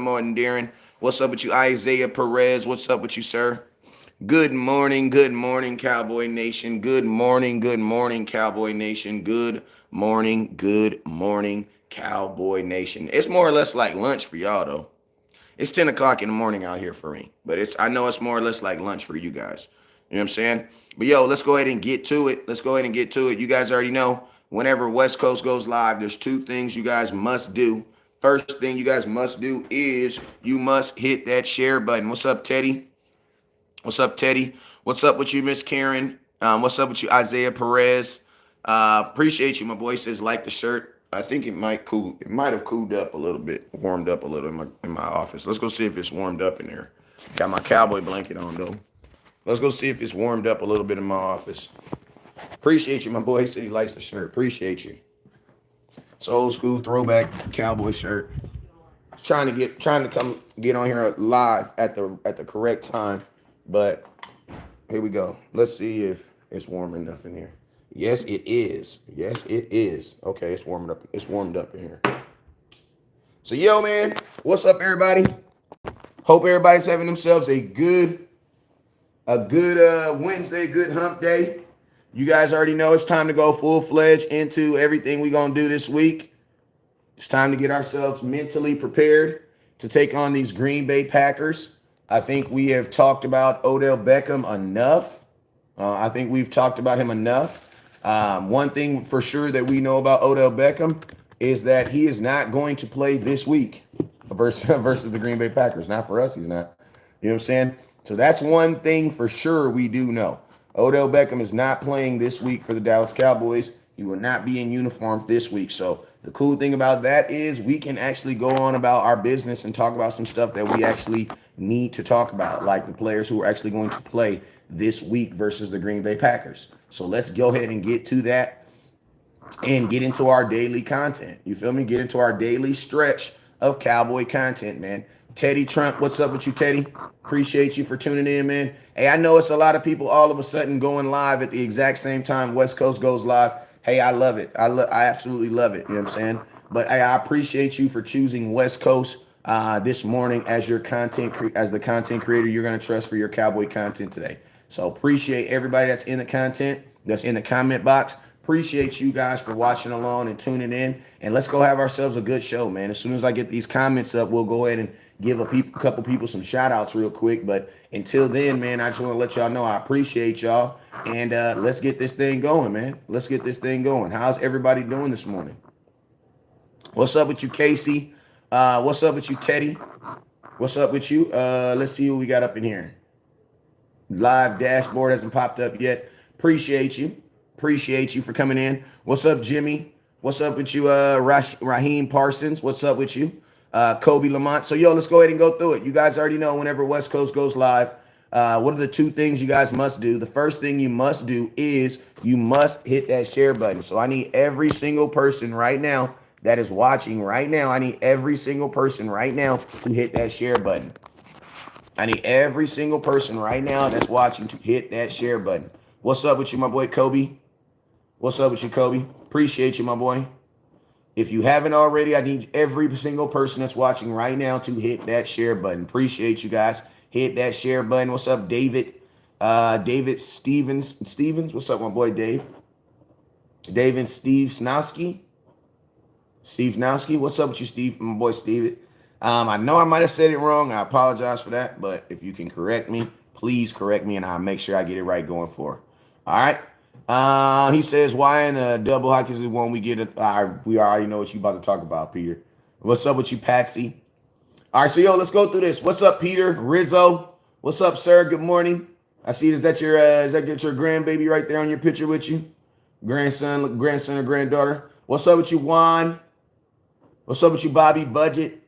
morning, Darren. What's up with you, Isaiah Perez? What's up with you, sir? Good morning, Cowboy Nation. Good morning, Cowboy Nation. Good morning, Cowboy Nation. It's more or less like lunch for y'all, though. It's 10 o'clock in the morning out here for me, but I know it's more or less like lunch for you guys. You know what I'm saying? But yo, let's go ahead and get to it. You guys already know whenever West Coast goes live, there's two things you guys must do. First thing you guys must do is you must hit that share button. What's up, Teddy? What's up, Teddy? What's up with you, Miss Karen? What's up with you, Isaiah Perez? Appreciate you, my boy. Says like the shirt. I think it might cool. It might have cooled up a little bit, warmed up a little in my office. Let's go see if it's warmed up in there. Got my cowboy blanket on though. Let's go see if it's warmed up a little bit in my office. Appreciate you, my boy. He said he likes the shirt. Appreciate you. It's old school throwback cowboy shirt. Trying to come get on here live at the correct time. But here we go. Let's see if it's warm enough in here. Yes, it is. Yes, it is. Okay, it's warmed up. It's warmed up in here. So, yo, man, what's up, everybody? Hope everybody's having themselves a good Wednesday, good hump day. You guys already know it's time to go full-fledged into everything we're going to do this week. It's time to get ourselves mentally prepared to take on these Green Bay Packers. I think we have talked about Odell Beckham enough. I think we've talked about him enough. One thing for sure that we know about Odell Beckham is that he is not going to play this week versus the Green Bay Packers. Not for us, he's not. You know what I'm saying? So that's one thing for sure we do know. Odell Beckham is not playing this week for the Dallas Cowboys. He will not be in uniform this week. So the cool thing about that is we can actually go on about our business and talk about some stuff that we actually need to talk about, like the players who are actually going to play this week versus the Green Bay Packers. So let's go ahead and get to that and get into our daily content. You feel me? Get into our daily stretch of Cowboy content, man. Teddy Trump, what's up with you, Teddy? Appreciate you for tuning in, man. Hey, I know it's a lot of people all of a sudden going live at the exact same time West Coast goes live. Hey, I love it. I absolutely love it. You know what I'm saying? But hey, I appreciate you for choosing West Coast this morning as your as the content creator you're going to trust for your Cowboy content today. So appreciate everybody that's in the content, that's in the comment box. Appreciate you guys for watching along and tuning in. And let's go have ourselves a good show, man. As soon as I get these comments up, we'll go ahead and give a couple people some shout outs real quick. But until then, man, I just want to let y'all know I appreciate y'all. And let's get this thing going, man. Let's get this thing going. How's everybody doing this morning? What's up with you, Casey? What's up with you, Teddy? What's up with you? Let's see what we got up in here. Live dashboard hasn't popped up yet. Appreciate you. Appreciate you for coming in. What's up, Jimmy? What's up with you, Raheem Parsons? What's up with you? Kobe Lamont. So, yo, let's go ahead and go through it. You guys already know whenever West Coast goes live, what are the two things you guys must do? The first thing you must do is you must hit that share button. So I need every single person right now that is watching right now. I need every single person right now to hit that share button. I need every single person right now that's watching to hit that share button. What's up with you, my boy, Kobe? What's up with you, Kobe? Appreciate you, my boy. If you haven't already, I need every single person that's watching right now to hit that share button. Appreciate you guys. Hit that share button. What's up, David? David Stevens. What's up, my boy, Dave? David Steve Snowski. Steve Snowski. What's up with you, Steve? My boy, Steve. I know I might have said it wrong. I apologize for that. But if you can correct me, please correct me, and I'll make sure I get it right going forward. All right. He says, why in the double hockey is when we get it? We already know what you about to talk about, Peter. What's up with you, Patsy? All right, so yo, let's go through this. What's up, Peter? Rizzo? What's up, sir? Good morning. I see. Is that your grandbaby right there on your picture with you? Grandson or granddaughter? What's up with you, Juan? What's up with you, Bobby Budget?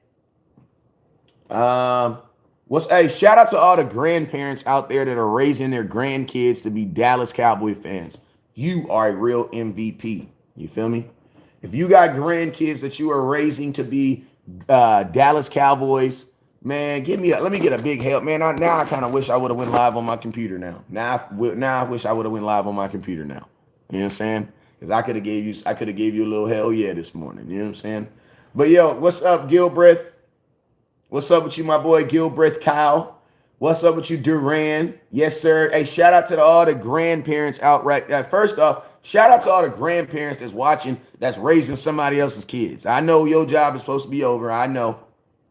Hey, shout out to all the grandparents out there that are raising their grandkids to be Dallas Cowboy fans. You are a real MVP. You feel me? If you got grandkids that you are raising to be Dallas Cowboys, man, let me get a big help, man. Now I kind of wish I would have went live on my computer now. Now I wish I would have went live on my computer now. You know what I'm saying? Because I could have gave you a little hell yeah this morning. You know what I'm saying? But yo, what's up, Gilbreth? What's up with you, my boy Gilbreth Kyle? What's up with you, Duran? Yes, sir. Hey, shout out to all the grandparents out right now. First off, shout out to all the grandparents that's watching, that's raising somebody else's kids. I know your job is supposed to be over. I know.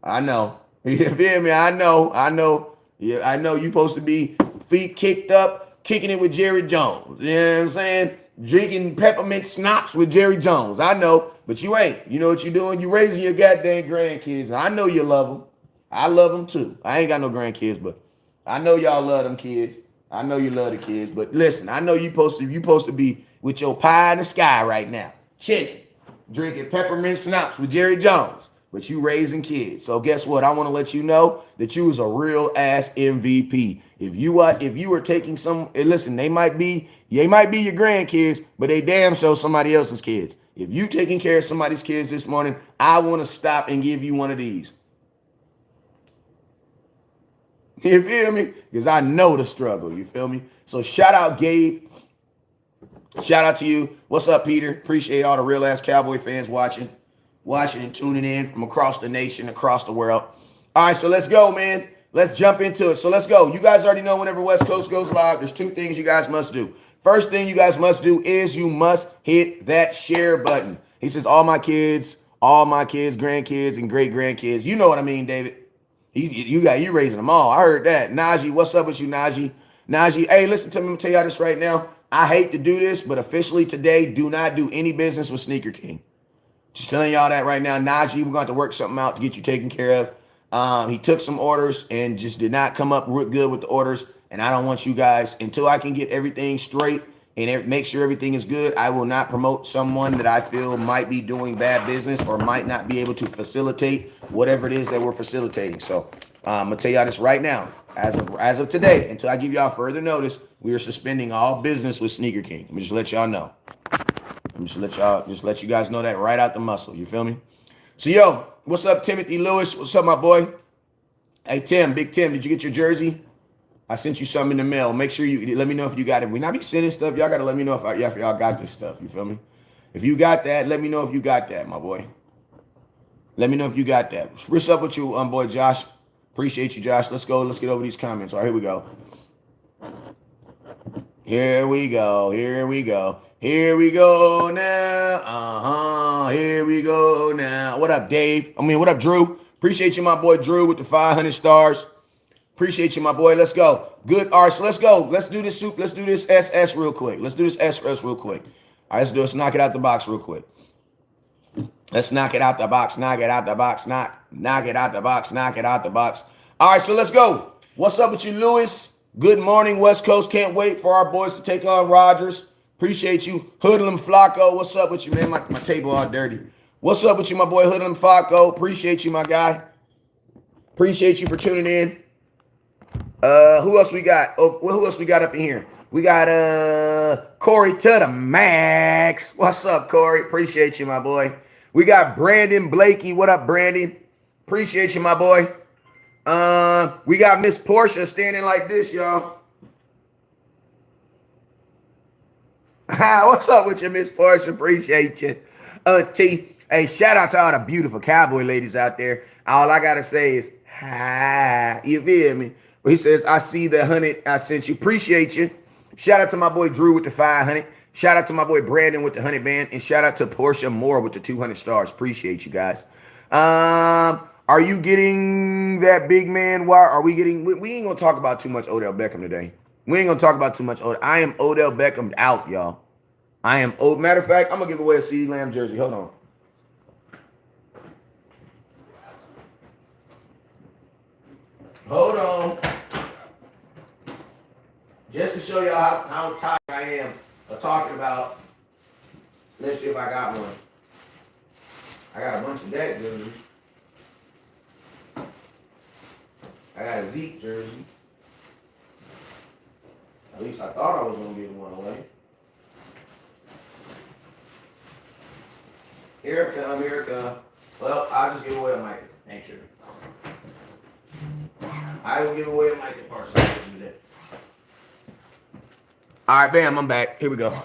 I know. You feel me? I know. I know. Yeah, I know you supposed to be feet kicked up, kicking it with Jerry Jones. You know what I'm saying? Drinking peppermint schnapps with Jerry Jones. I know, but you ain't. You know what you're doing? You raising your goddamn grandkids. I know you love them. I love them too. I ain't got no grandkids, but I know y'all love them kids. I know you love the kids. But listen, I know you supposed to be with your pie in the sky right now, chilling, drinking peppermint schnapps with Jerry Jones. But you raising kids. So guess what? I want to let you know that you was a real ass MVP. If you were taking some, listen, they might be your grandkids, but they damn sure somebody else's kids. If you taking care of somebody's kids this morning, I want to stop and give you one of these. You feel me? Because I know the struggle. You feel me? So shout out Gabe. Shout out to you. What's up, Peter? Appreciate all the real ass Cowboy fans watching and tuning in from across the nation, across the world. All right, so let's go, man. Let's jump into it. So let's go. You guys already know whenever West Coast goes live, there's two things you guys must do. First thing you guys must do is you must hit that share button. He says, all my kids, grandkids, and great grandkids. You know what I mean, David. You raising them all. I heard that. Najee, what's up with you, Najee? Najee, hey, listen to me. I'm going to tell y'all this right now. I hate to do this, but officially today, do not do any business with Sneaker King. Just telling y'all that right now. Najee, we're going to have to work something out to get you taken care of. He took some orders and just did not come up real good with the orders. And I don't want you guys, until I can get everything straight and make sure everything is good, I will not promote someone that I feel might be doing bad business or might not be able to facilitate whatever it is that we're facilitating. So I'm going to tell y'all this right now. As of today, until I give y'all further notice, we are suspending all business with Sneaker King. Let me just let y'all know. Just let you guys know that right out the muscle. You feel me? So, yo, what's up, Timothy Lewis? What's up, my boy? Hey, Tim, Big Tim, did you get your jersey? I sent you something in the mail. Make sure you let me know if you got it. When I be sending stuff, y'all got to let me know if y'all got this stuff. You feel me? If you got that, let me know if you got that, my boy. Let me know if you got that. What's up with you, boy, Josh? Appreciate you, Josh. Let's go. Let's get over these comments. All right, here we go. Here we go. Here we go. Here we go now. Here we go now. What up, Dave? What up, Drew? Appreciate you, my boy, Drew, with the 500 stars. Appreciate you, my boy. Let's go. Good. All right, so let's go. Let's do this soup. Let's do this SS real quick. Let's do this SS real quick. All right, let's do it. Let's knock it out the box real quick. Let's knock it out the box. Knock it out the box. Knock it out the box. Knock it out the box. All right, so let's go. What's up with you, Lewis? Good morning, West Coast. Can't wait for our boys to take on Rodgers. Appreciate you. Hoodlum Flacco. What's up with you, man? My table all dirty. What's up with you, my boy Hoodlum Flacco? Appreciate you, my guy. Appreciate you for tuning in. Who else we got? Oh, who else we got up in here? We got Corey to the max. What's up, Corey? Appreciate you, my boy. We got Brandon Blakey. What up, Brandon? Appreciate you, my boy. We got Miss Portia standing like this, y'all. What's up with you, Miss Portia? Appreciate you. T. Hey, shout out to all the beautiful cowboy ladies out there. All I gotta say is hi. You feel me? Well, he says, I see the 100 I sent you. Appreciate you. Shout out to my boy Drew with the 500. Shout out to my boy Brandon with the 100 band. And shout out to Portia Moore with the 200 stars. Appreciate you guys. Are you getting that big man? Why are we getting? We ain't gonna talk about too much Odell Beckham today. We ain't gonna talk about too much Odell. I am Odell Beckham out, y'all. I am. Matter of fact, I'm gonna give away a CeeDee Lamb jersey. Hold on. Hold on. Just to show y'all how tired I am of talking about. Let's see if I got one. I got a bunch of that jersey. I got a Zeke jersey. At least I thought I was going to give one away. Here it come, here it come. Well, I'll just give away a Micah. Ain't sure. I will give away a Micah Parsons today. All right, bam, I'm back. Here we go.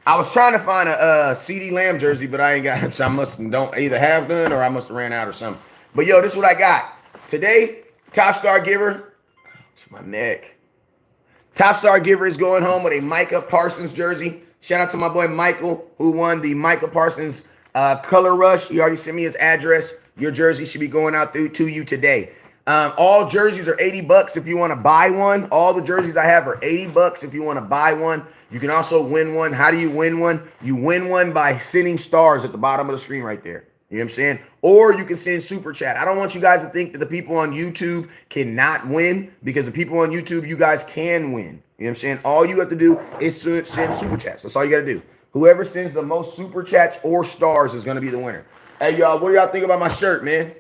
I was trying to find a CeeDee Lamb jersey, but I ain't got it, so I don't either have none or I must have ran out or something. But yo, this is what I got. Today, Top Star Giver, my neck. Top Star Giver is going home with a Micah Parsons jersey. Shout out to my boy Michael, who won the Micah Parsons Color Rush. He already sent me his address. Your jersey should be going out to you today. All jerseys are $80 if you want to buy one. All the jerseys I have are $80 if you want to buy one. You can also win one. How do you win one? You win one by sending stars at the bottom of the screen right there. You know what I'm saying? Or you can send super chat. I don't want you guys to think that the people on YouTube cannot win, because the people on YouTube, you guys can win. You know what I'm saying? All you have to do is send super chats. That's all you got to do. Whoever sends the most super chats or stars is going to be the winner. Hey, y'all, what do y'all think about my shirt, man?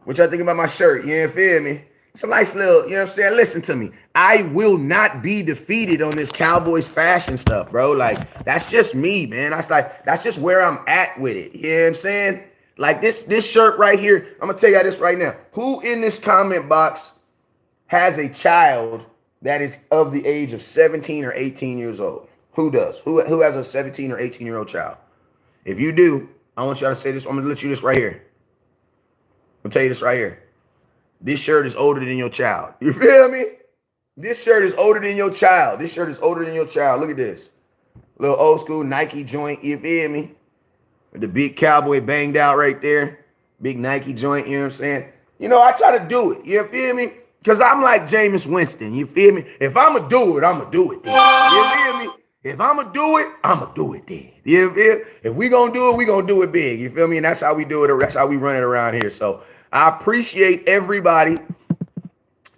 What y'all think about my shirt? You feel me? It's a nice little, you know what I'm saying? Listen to me. I will not be defeated on this Cowboys fashion stuff, bro. Like, that's just me, man. That's just where I'm at with it. You know what I'm saying? Like this shirt right here. I'm gonna tell you this right now. Who in this comment box has a child that is of the age of 17 or 18 years old? Who does? Who has a 17 or 18-year-old child? If you do, I want y'all to say this. I'm gonna let you this right here. I'm gonna tell you this right here. This shirt is older than your child. You feel me? This shirt is older than your child. This shirt is older than your child. Look at this. Little old school Nike joint. You feel me? With the big cowboy banged out right there. Big Nike joint. You know what I'm saying? You know, I try to do it. You feel me? Because I'm like Jameis Winston. You feel me? If I'm going to do it, I'm going to do it then. You feel me? If I'm going to do it, I'm going to do it then. You feel me? If we going to do it, we going to do it big. You feel me? And that's how we do it. That's how we run it around here. So I appreciate everybody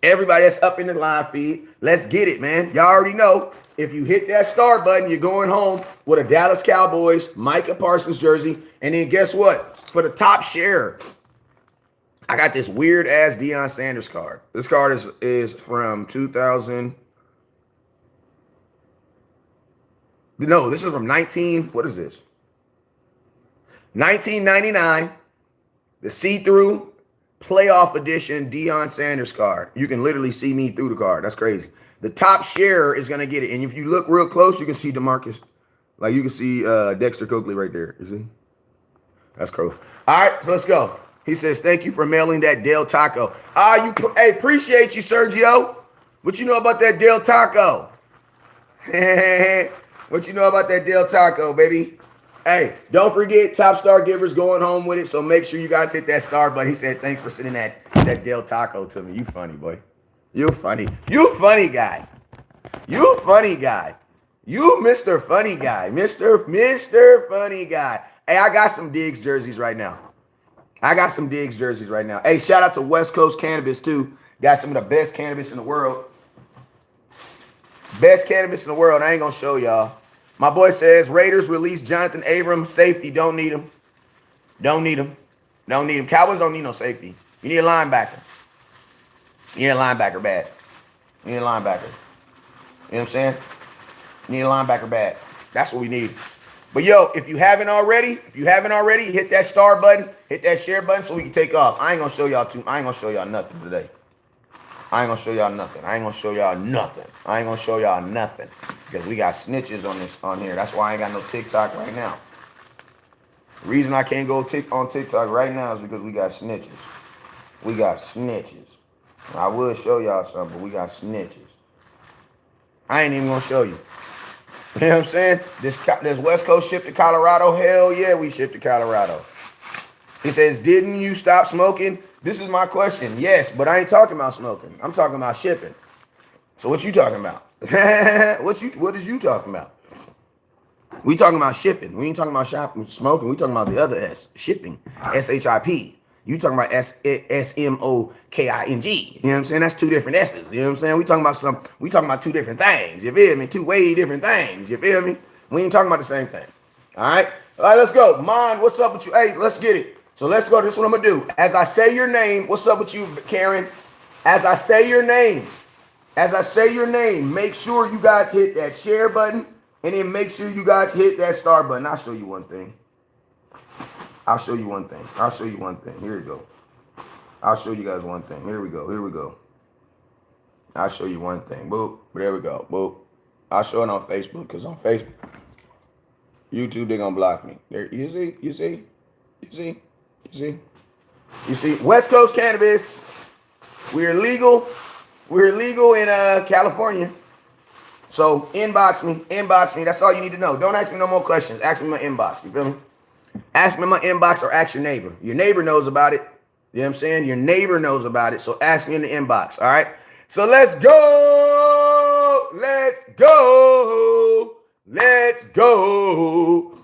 that's up in the live feed. Let's get it, man. Y'all already know, if you hit that star button, you're going home with a Dallas Cowboys Micah Parsons jersey. And then guess what? For the top share, I got this weird-ass Deion Sanders card. This card is from 2000. No, this is from 19. What is this? 1999. The see-through playoff edition Deion Sanders card. You can literally see me through the card. That's crazy. The top sharer is going to get it. And if you look real close, you can see DeMarcus. Like you can see Dexter Coakley right there. You see? That's cool. All right, so let's go. He says, thank you for mailing that Del Taco. Hey, appreciate you, Sergio. What you know about that Del Taco? What you know about that Del Taco, baby? Hey, don't forget, Top Star Giver's going home with it, so make sure you guys hit that star button. He said, thanks for sending that Del Taco to me. You funny, boy. You funny. You funny guy. You funny guy. You Mr. Funny Guy. Mr. Funny Guy. Hey, I got some Diggs jerseys right now. Hey, shout out to West Coast Cannabis, too. Got some of the best cannabis in the world. I ain't going to show y'all. My boy says, Raiders release Jonathan Abrams. Safety, don't need him. Cowboys don't need no safety. You need a linebacker. Bad. You need a linebacker. You know what I'm saying? You need a linebacker bad. That's what we need. But yo, if you haven't already, hit that star button, hit that share button so we can take off. I ain't gonna show y'all nothing today. I ain't gonna show y'all nothing. Because we got snitches on here. That's why I ain't got no TikTok right now. The reason I can't go on TikTok right now is because we got snitches. I would show y'all something, but we got snitches. I ain't even gonna show you. You know what I'm saying? This West Coast ship to Colorado. Hell yeah, we shipped to Colorado. He says, didn't you stop smoking? This is my question. Yes, but I ain't talking about smoking. I'm talking about shipping. So what you talking about? What is you talking about? We talking about shipping. We ain't talking about smoking. We talking about the other S, shipping. S-H-I-P. You talking about S-M-O-K-I-N-G. You know what I'm saying? That's two different S's. You know what I'm saying? We talking about two different things. You feel me? Two way different things. You feel me? We ain't talking about the same thing. All right, let's go. Mon, what's up with you? Hey, let's get it. So let's go. This is what I'm going to do. As I say your name, what's up with you, Karen? As I say your name, make sure you guys hit that share button, and then make sure you guys hit that star button. I'll show you one thing. Here we go. I'll show you guys one thing. Here we go. I'll show you one thing. Boop. There we go. Boop. I'll show it on Facebook, because on Facebook, YouTube, they're going to block me. There, you see? West Coast Cannabis. We're legal. We're legal in California. So inbox me. Inbox me. That's all you need to know. Don't ask me no more questions. Ask me in my inbox. You feel me? Ask me in my inbox or ask your neighbor. Your neighbor knows about it. You know what I'm saying? Your neighbor knows about it. So ask me in the inbox. All right? So let's go. Let's go. Let's go.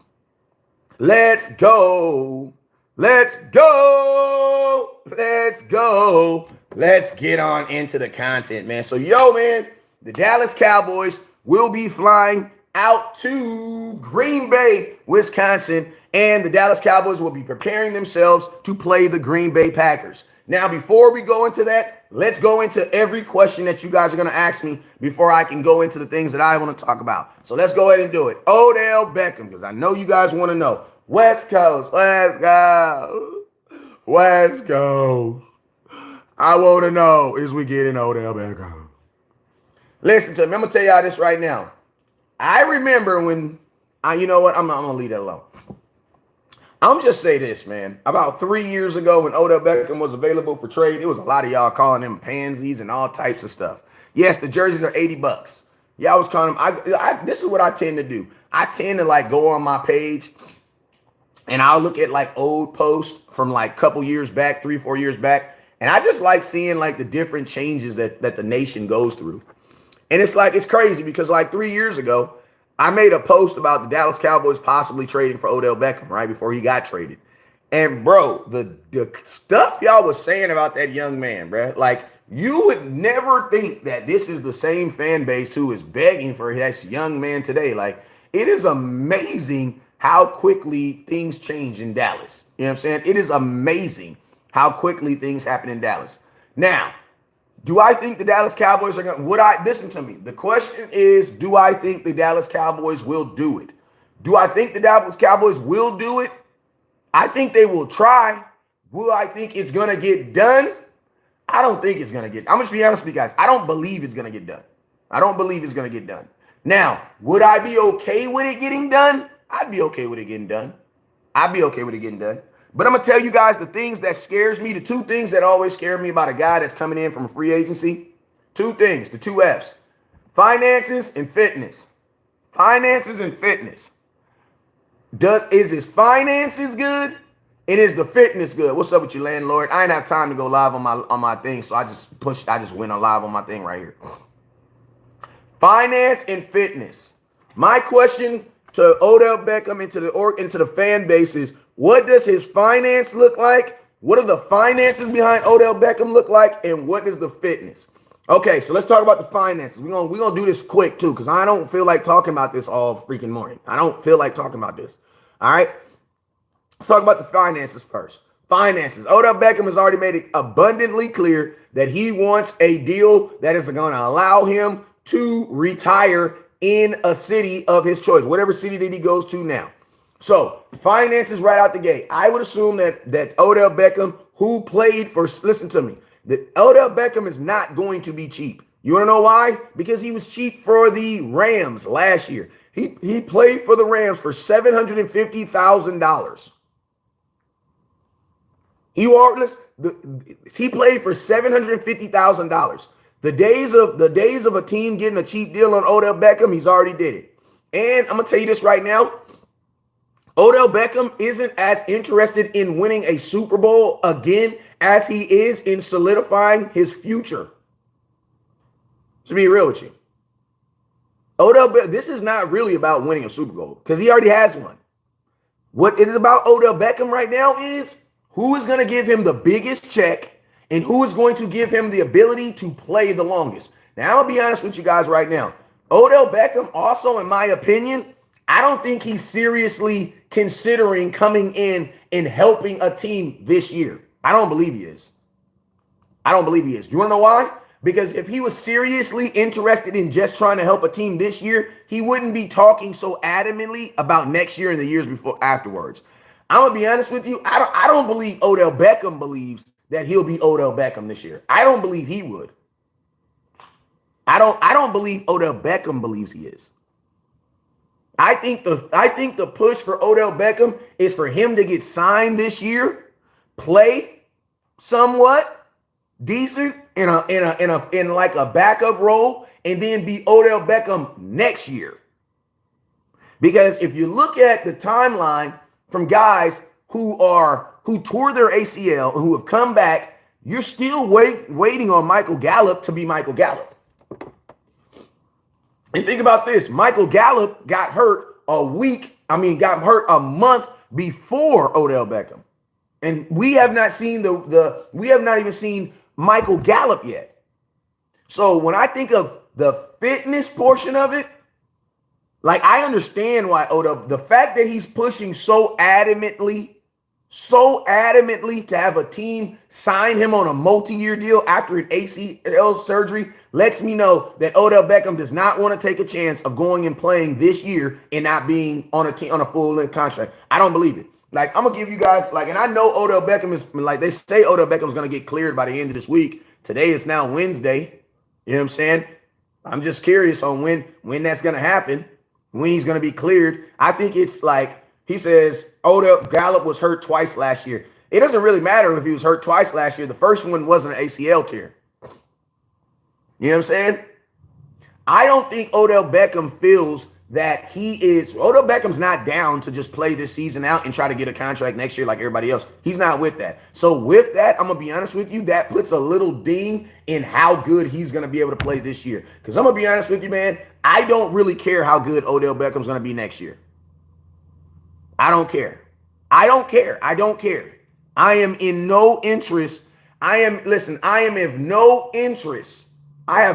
Let's go. Let's go. Let's go. Let's get on into the content, man. So, yo, man, the Dallas Cowboys will be flying out to Green Bay, Wisconsin, and the Dallas Cowboys will be preparing themselves to play the Green Bay Packers. Now, before we go into that, let's go into every question that you guys are going to ask me before I can go into the things that I want to talk about. So let's go ahead and do it. Odell Beckham, because I know you guys want to know. West Coast, West Coast, West Coast. I want to know, is we getting Odell Beckham? Listen to me. I'm going to tell y'all this right now. I remember when, you know what? I'm going to leave that alone. I'm just say this, man. About 3 years ago when Odell Beckham was available for trade, it was a lot of y'all calling him pansies and all types of stuff. Yes, the jerseys are $80. Y'all was calling him. This is what I tend to do. I tend to like go on my page and I'll look at like old posts from like couple years back, 3-4 years back. And I just like seeing like the different changes that the nation goes through. And it's like, it's crazy because like 3 years ago, I made a post about the Dallas Cowboys possibly trading for Odell Beckham right before he got traded. And bro, the stuff y'all was saying about that young man, bro, like you would never think that this is the same fan base who is begging for this young man today. Like it is amazing how quickly things change in Dallas. You know what I'm saying? It is amazing how quickly things happen in Dallas. Now, do I think the Dallas Cowboys are going to, listen to me. The question is, do I think the Dallas Cowboys will do it? Do I think the Dallas Cowboys will do it? I think they will try. Will I think it's going to get done? I don't think it's going to get, I'm going to be honest with you guys. I don't believe it's going to get done. I don't believe it's going to get done. Now, would I be okay with it getting done? I'd be okay with it getting done. I'd be okay with it getting done. But I'm going to tell you guys the things that scares me, the two things that always scare me about a guy that's coming in from a free agency. Two things, the two F's. Finances and fitness. Finances and fitness. Is his finances good? And is the fitness good? What's up with you, landlord? I ain't have time to go live on my thing, so I just went on live on my thing right here. Finance and fitness. My question to Odell Beckham into the fan base is, what does his finance look like? What do the finances behind Odell Beckham look like? And what is the fitness? Okay, so let's talk about the finances. We're gonna do this quick too, because I don't feel like talking about this all freaking morning. I don't feel like talking about this. All right. Let's talk about the finances first. Finances. Odell Beckham has already made it abundantly clear that he wants a deal that is going to allow him to retire in a city of his choice, whatever city that he goes to now. So finances right out the gate. I would assume that Odell Beckham, who played for, listen to me, that Odell Beckham is not going to be cheap. You want to know why? Because he was cheap for the Rams last year. He played for the Rams for $750,000. He played for $750,000. The days of a team getting a cheap deal on Odell Beckham, he's already did it. And I'm gonna tell you this right now. Odell Beckham isn't as interested in winning a Super Bowl again as he is in solidifying his future. To be real with you. This is not really about winning a Super Bowl because he already has one. What it is about Odell Beckham right now is who is going to give him the biggest check and who is going to give him the ability to play the longest. Now, I'm going to be honest with you guys right now. Odell Beckham also, in my opinion, I don't think he's seriously considering coming in and helping a team this year. I don't believe he is. I don't believe he is. You want to know why? Because if he was seriously interested in just trying to help a team this year, he wouldn't be talking so adamantly about next year and the years before afterwards. I'm going to be honest with you. I don't believe Odell Beckham believes that he'll be Odell Beckham this year. I don't believe he would. I don't believe Odell Beckham believes he is. I think the push for Odell Beckham is for him to get signed this year, play somewhat, decent in like a backup role and then be Odell Beckham next year. Because if you look at the timeline from guys who tore their ACL and who have come back, you're still waiting on Michael Gallup to be Michael Gallup. And think about this. Michael Gallup got hurt got hurt a month before Odell Beckham. And we have not seen we have not even seen Michael Gallup yet. So when I think of the fitness portion of it, like I understand why the fact that he's pushing so adamantly to have a team sign him on a multi-year deal after an ACL surgery lets me know that Odell Beckham does not want to take a chance of going and playing this year and not being on a full-length contract. I don't believe it. Like, I'm going to give you guys, and I know Odell Beckham is, they say Odell Beckham is going to get cleared by the end of this week. Today is now Wednesday. You know what I'm saying? I'm just curious on when that's going to happen, when he's going to be cleared. I think it's like, he says Odell Gallup was hurt twice last year. It doesn't really matter if he was hurt twice last year. The first one wasn't an ACL tear. You know what I'm saying? I don't think Odell Beckham feels that Odell Beckham's not down to just play this season out and try to get a contract next year like everybody else. He's not with that. So with that, I'm going to be honest with you, that puts a little ding in how good he's going to be able to play this year. Because I'm going to be honest with you, man, I don't really care how good Odell Beckham's going to be next year. I don't care. I don't care. I am in no interest. I have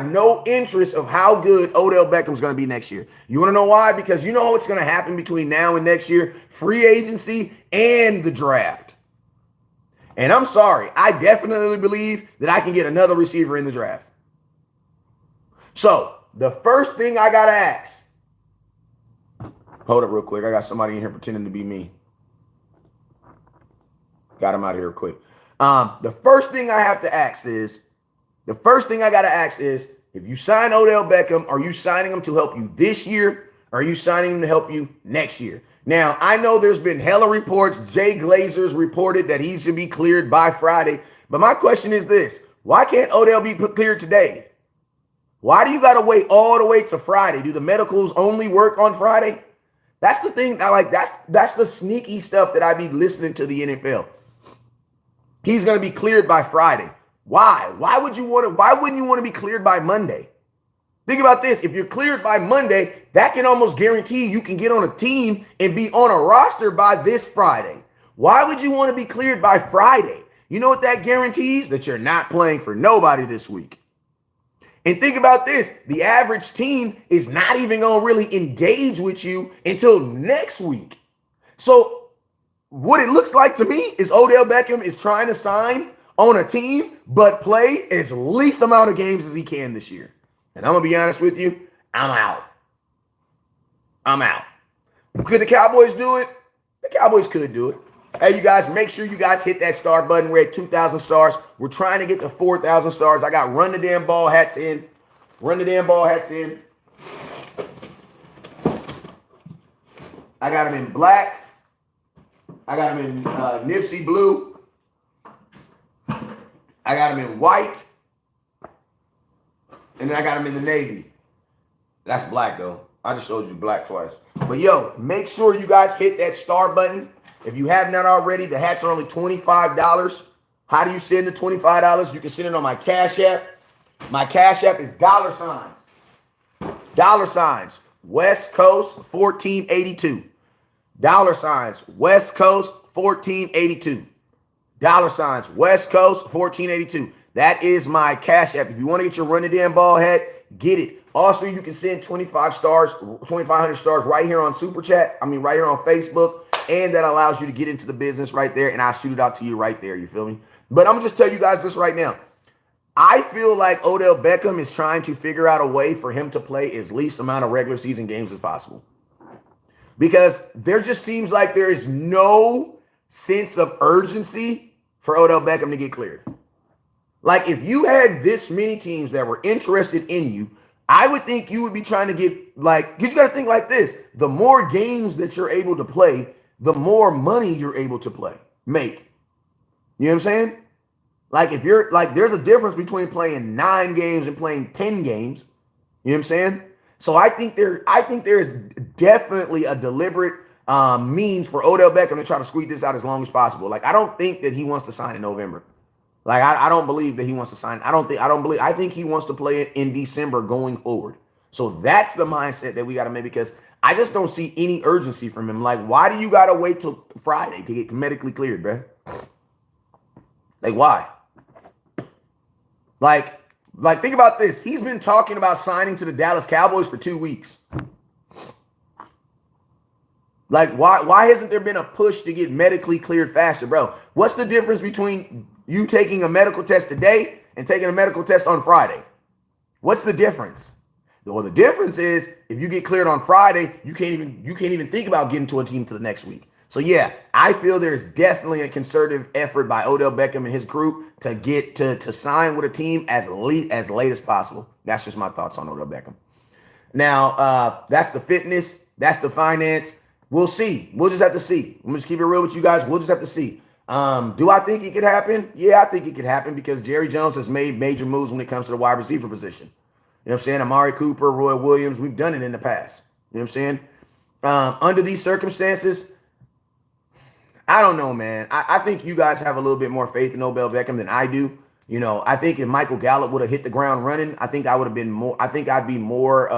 no interest of how good Odell Beckham's going to be next year. You want to know why? Because you know what's going to happen between now and next year? Free agency and the draft. And I'm sorry, I definitely believe that I can get another receiver in the draft. So the first thing I got to ask, hold up real quick. I got somebody in here pretending to be me. Got him out of here quick. The first thing I got to ask is, if you sign Odell Beckham, are you signing him to help you this year? Or are you signing him to help you next year? Now, I know there's been hella reports. Jay Glazer's reported that he should be cleared by Friday. But my question is this. Why can't Odell be cleared today? Why do you got to wait all the way to Friday? Do the medicals only work on Friday? That's the thing. That's the sneaky stuff that I be listening to the NFL. He's going to be cleared by Friday. Why? Why wouldn't you want to be cleared by Monday? Think about this. If you're cleared by Monday, that can almost guarantee you can get on a team and be on a roster by this Friday. Why would you want to be cleared by Friday? You know what that guarantees? That you're not playing for nobody this week. And think about this. The average team is not even going to really engage with you until next week. So what it looks like to me is Odell Beckham is trying to sign on a team, but play as least amount of games as he can this year. And I'm going to be honest with you, I'm out. Could the Cowboys do it? The Cowboys could do it. Hey, you guys, make sure you guys hit that star button. We're at 2,000 stars. We're trying to get to 4,000 stars. I got Run the Damn Ball hats in. I got them in black. I got them in Nipsey blue. I got them in white. And then I got them in the navy. That's black, though. I just showed you black twice. But, yo, make sure you guys hit that star button. If you have not already, the hats are only $25. How do you send the $25? You can send it on my Cash App. My Cash App is $. West Coast 1482. West Coast 1482. West Coast 1482. That is my Cash App. If you want to get your Run the Damn Ball hat, get it. Also, you can send 2,500 stars right here on Super Chat. Right here on Facebook. And that allows you to get into the business right there. And I'll shoot it out to you right there. You feel me? But I'm going to just tell you guys this right now. I feel like Odell Beckham is trying to figure out a way for him to play as least amount of regular season games as possible. Because there just seems like there is no sense of urgency for Odell Beckham to get cleared. Like, if you had this many teams that were interested in you, I would think you would be trying to get, because you got to think like this. The more games that you're able to play, the more money you're able to make. You know what I'm saying? Like if you're like, there's a difference between playing 9 games and playing 10 games. You know what I'm saying? So I think there is definitely a deliberate means for Odell Beckham to try to squeeze this out as long as possible. Like I don't think that he wants to sign in November. Like I don't believe that he wants to sign. I think he wants to play it in December going forward. So that's the mindset that we got to make, because I just don't see any urgency from him. Like, why do you got to wait till Friday to get medically cleared, bro? Like, why? Like, think about this. He's been talking about signing to the Dallas Cowboys for 2 weeks. Like, why hasn't there been a push to get medically cleared faster, bro? What's the difference between you taking a medical test today and taking a medical test on Friday? What's the difference? Well, the difference is if you get cleared on Friday, you can't even think about getting to a team to the next week. So yeah, I feel there's definitely a concerted effort by Odell Beckham and his group to get to sign with a team as late as possible. That's just my thoughts on Odell Beckham. Now, that's the fitness, that's the finance. We'll see. We'll just have to see. I'm just keep it real with you guys. We'll just have to see. Do I think it could happen? Yeah, I think it could happen because Jerry Jones has made major moves when it comes to the wide receiver position. You know what I'm saying? Amari Cooper, Roy Williams, we've done it in the past. You know what I'm saying? Under these circumstances, I don't know, man. I think you guys have a little bit more faith in Odell Beckham than I do. You know, I think if Michael Gallup would have hit the ground running, I think I would have been more. I think I'd be more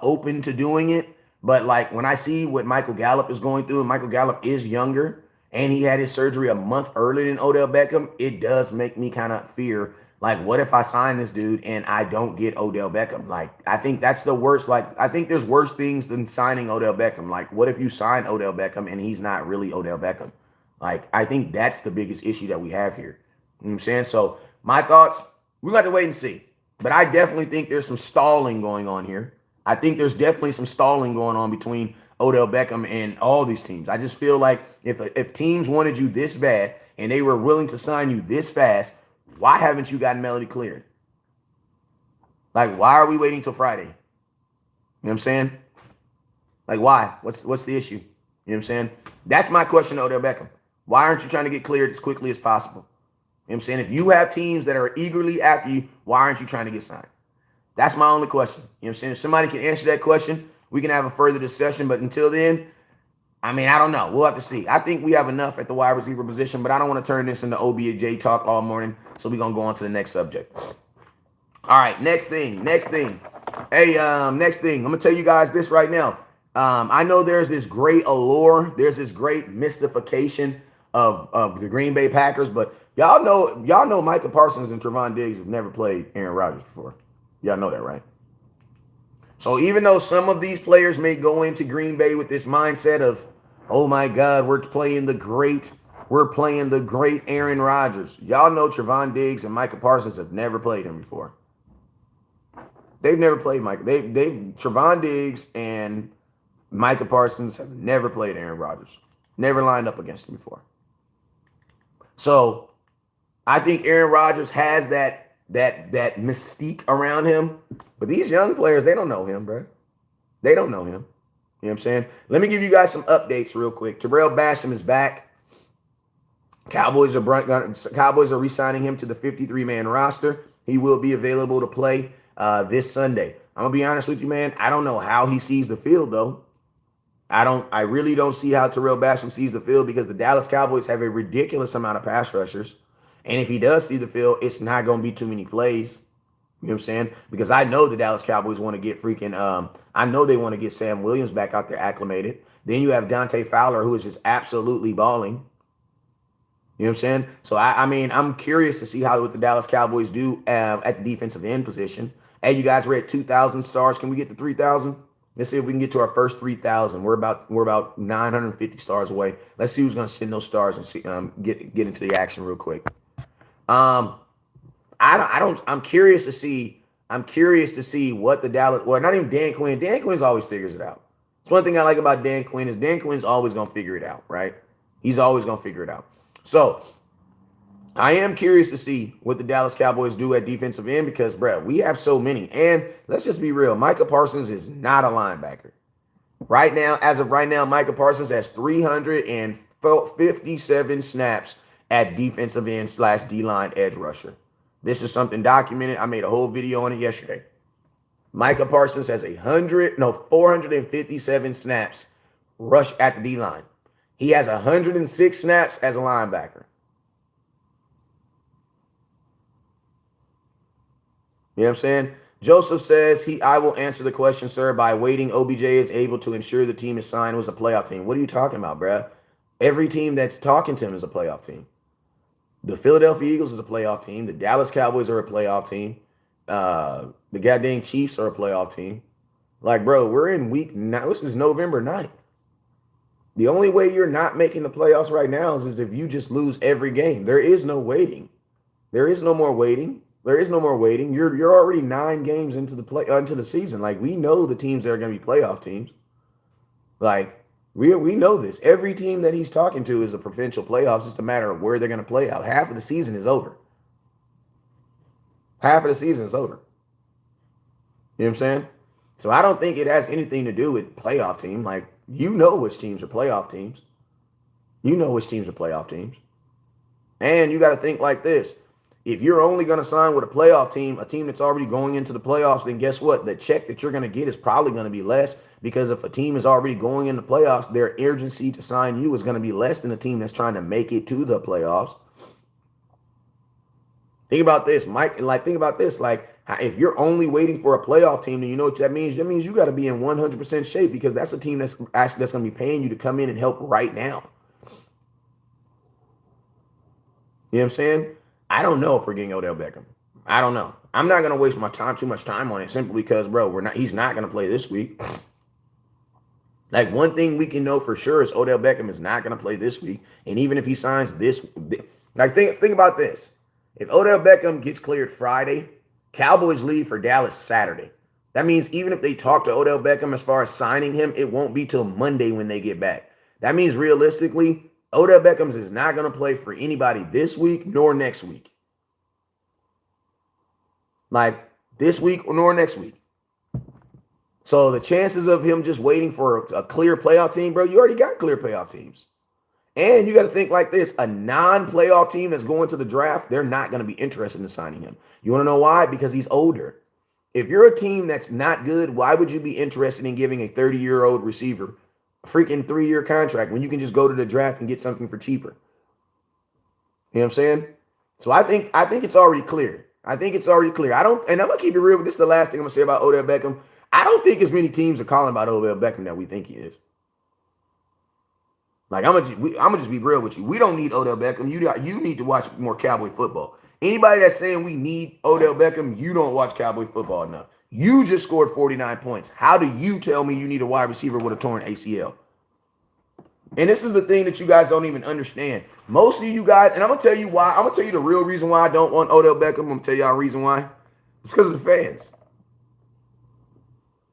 open to doing it. But like when I see what Michael Gallup is going through, and Michael Gallup is younger, and he had his surgery a month earlier than Odell Beckham, it does make me kind of fear. Like, what if I sign this dude and I don't get Odell Beckham? Like, I think that's the worst. Like, I think there's worse things than signing Odell Beckham. Like, what if you sign Odell Beckham and he's not really Odell Beckham? Like, I think that's the biggest issue that we have here. You know what I'm saying? So, my thoughts, we got to wait and see. But I definitely think there's some stalling going on here. I think there's definitely some stalling going on between Odell Beckham and all these teams. I just feel like if teams wanted you this bad and they were willing to sign you this fast, why haven't you gotten Melody cleared? Like, why are we waiting till Friday? You know what I'm saying? Like, why? What's the issue? You know what I'm saying? That's my question to Odell Beckham. Why aren't you trying to get cleared as quickly as possible? You know what I'm saying? If you have teams that are eagerly after you, why aren't you trying to get signed? That's my only question. You know what I'm saying? If somebody can answer that question, we can have a further discussion. But until then, I mean, I don't know. We'll have to see. I think we have enough at the wide receiver position, but I don't want to turn this into OBJ talk all morning. So we're going to go on to the next subject. All right, next thing. Hey, next thing. I'm going to tell you guys this right now. I know there's this great allure. There's this great mystification of the Green Bay Packers, but y'all know Micah Parsons and Trevon Diggs have never played Aaron Rodgers before. Y'all know that, right? So even though some of these players may go into Green Bay with this mindset of, oh my God, we're playing the great Aaron Rodgers. Y'all know Trevon Diggs and Micah Parsons have never played him before. They've never played Micah. Trevon Diggs and Micah Parsons have never played Aaron Rodgers. Never lined up against him before. So I think Aaron Rodgers has that mystique around him. But these young players, they don't know him, bro. They don't know him. You know what I'm saying? Let me give you guys some updates real quick. Terrell Basham is back. Cowboys are re-signing him to the 53-man roster. He will be available to play this Sunday. I'm going to be honest with you, man. I don't know how he sees the field, though. I really don't see how Terrell Basham sees the field because the Dallas Cowboys have a ridiculous amount of pass rushers. And if he does see the field, it's not going to be too many plays. You know what I'm saying? Because I know the Dallas Cowboys want to get I know they want to get Sam Williams back out there acclimated. Then you have Dante Fowler, who is just absolutely balling. You know what I'm saying? So, I mean, I'm curious to see what the Dallas Cowboys do at the defensive end position. Hey, you guys, we're at 2,000 stars. Can we get to 3,000? Let's see if we can get to our first 3,000. We're about 950 stars away. Let's see who's going to send those stars and see, get into the action real quick. I'm curious to see what the Dallas, well, not even Dan Quinn. Dan Quinn's always figures it out. It's one thing I like about Dan Quinn is Dan Quinn's always going to figure it out, right? He's always going to figure it out. So I am curious to see what the Dallas Cowboys do at defensive end because, bro, we have so many. And let's just be real. Micah Parsons is not a linebacker. As of right now, Micah Parsons has 357 snaps at defensive end / D-line edge rusher. This is something documented. I made a whole video on it yesterday. Micah Parsons has 457 snaps rush at the D-line. He has 106 snaps as a linebacker. You know what I'm saying? Joseph says, I will answer the question, sir, by waiting. OBJ is able to ensure the team is signed was a playoff team. What are you talking about, bro? Every team that's talking to him is a playoff team. The Philadelphia Eagles is a playoff team. The Dallas Cowboys are a playoff team. The goddamn Chiefs are a playoff team. Like, bro, we're in week 9. This is November 9th. The only way you're not making the playoffs right now is if you just lose every game. There is no waiting. There is no more waiting. There is no more waiting. You're already 9 games into the season. Like, we know the teams that are going to be playoff teams. Like, we know this. Every team that he's talking to is a provincial playoffs. It's just a matter of where they're going to play out. Half of the season is over. Half of the season is over. You know what I'm saying? So I don't think it has anything to do with playoff team. Like, you know which teams are playoff teams. You know which teams are playoff teams. And you got to think like this. If you're only going to sign with a playoff team, a team that's already going into the playoffs, then guess what? The check that you're going to get is probably going to be less, because if a team is already going in the playoffs, their urgency to sign you is going to be less than a team that's trying to make it to the playoffs. Think about this, Mike. Like, think about this. Like, if you're only waiting for a playoff team, then you know what that means? That means you got to be in 100% shape, because that's a team that's going to be paying you to come in and help right now. You know what I'm saying? I don't know if we're getting Odell Beckham. I don't know. I'm not going to waste too much time on it, simply because, bro, he's not going to play this week. Like, one thing we can know for sure is Odell Beckham is not going to play this week. And even if he signs like, think about this. If Odell Beckham gets cleared Friday, Cowboys leave for Dallas Saturday. That means even if they talk to Odell Beckham as far as signing him, it won't be till Monday when they get back. That means realistically, Odell Beckham is not going to play for anybody this week nor next week. Like, this week nor next week. So the chances of him just waiting for a clear playoff team, bro, you already got clear playoff teams. And you got to think like this. A non-playoff team that's going to the draft, they're not going to be interested in signing him. You want to know why? Because he's older. If you're a team that's not good, why would you be interested in giving a 30-year-old receiver a freaking 3-year contract when you can just go to the draft and get something for cheaper? You know what I'm saying? So I think it's already clear. I think it's already clear. And I'm going to keep it real, but this is the last thing I'm going to say about Odell Beckham. I don't think as many teams are calling about Odell Beckham that we think he is. Like, I'm gonna just be real with you. We don't need Odell Beckham. You need to watch more Cowboy football. Anybody that's saying we need Odell Beckham, you don't watch Cowboy football enough. You just scored 49 points. How do you tell me you need a wide receiver with a torn ACL? And this is the thing that you guys don't even understand. Most of you guys, and I'm going to tell you why. I'm going to tell you the real reason why I don't want Odell Beckham. I'm going to tell y'all a reason why. It's because of the fans.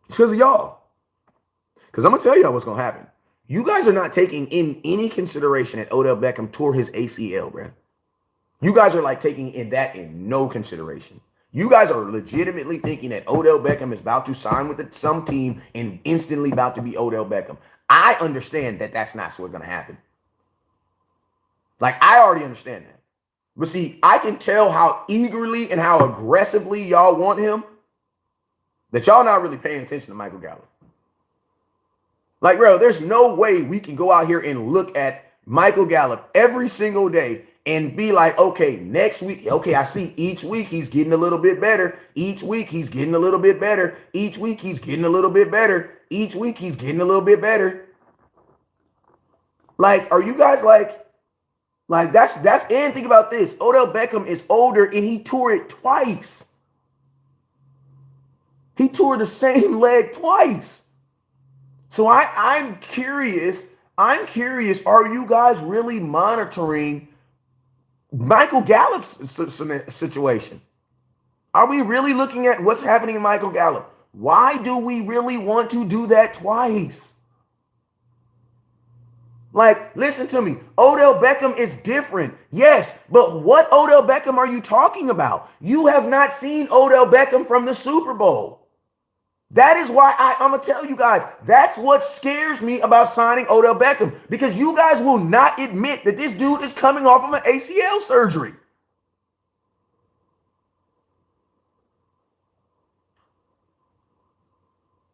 It's because of y'all. Because I'm going to tell y'all what's going to happen. You guys are not taking in any consideration that Odell Beckham tore his ACL, bro. You guys are like taking that in no consideration. You guys are legitimately thinking that Odell Beckham is about to sign with some team and instantly about to be Odell Beckham. I understand that that's not what's going to happen. Like, I already understand that. But see, I can tell how eagerly and how aggressively y'all want him, that y'all not really paying attention to Michael Gallup. Like, bro, there's no way we can go out here and look at Michael Gallup every single day and be like, okay, next week, okay, I see each week he's getting a little bit better. Each week he's getting a little bit better. Each week he's getting a little bit better. Each week he's getting a little bit better. Like, are you guys like that's and think about this. Odell Beckham is older and he tore it twice. He tore the same leg twice. So I'm curious. Are you guys really monitoring Michael Gallup's situation? Are we really looking at what's happening in Michael Gallup? Why do we really want to do that twice? Like, listen to me. Odell Beckham is different. Yes, but what Odell Beckham are you talking about? You have not seen Odell Beckham from the Super Bowl. That is why I'm going to tell you guys, that's what scares me about signing Odell Beckham, because you guys will not admit that this dude is coming off of an ACL surgery.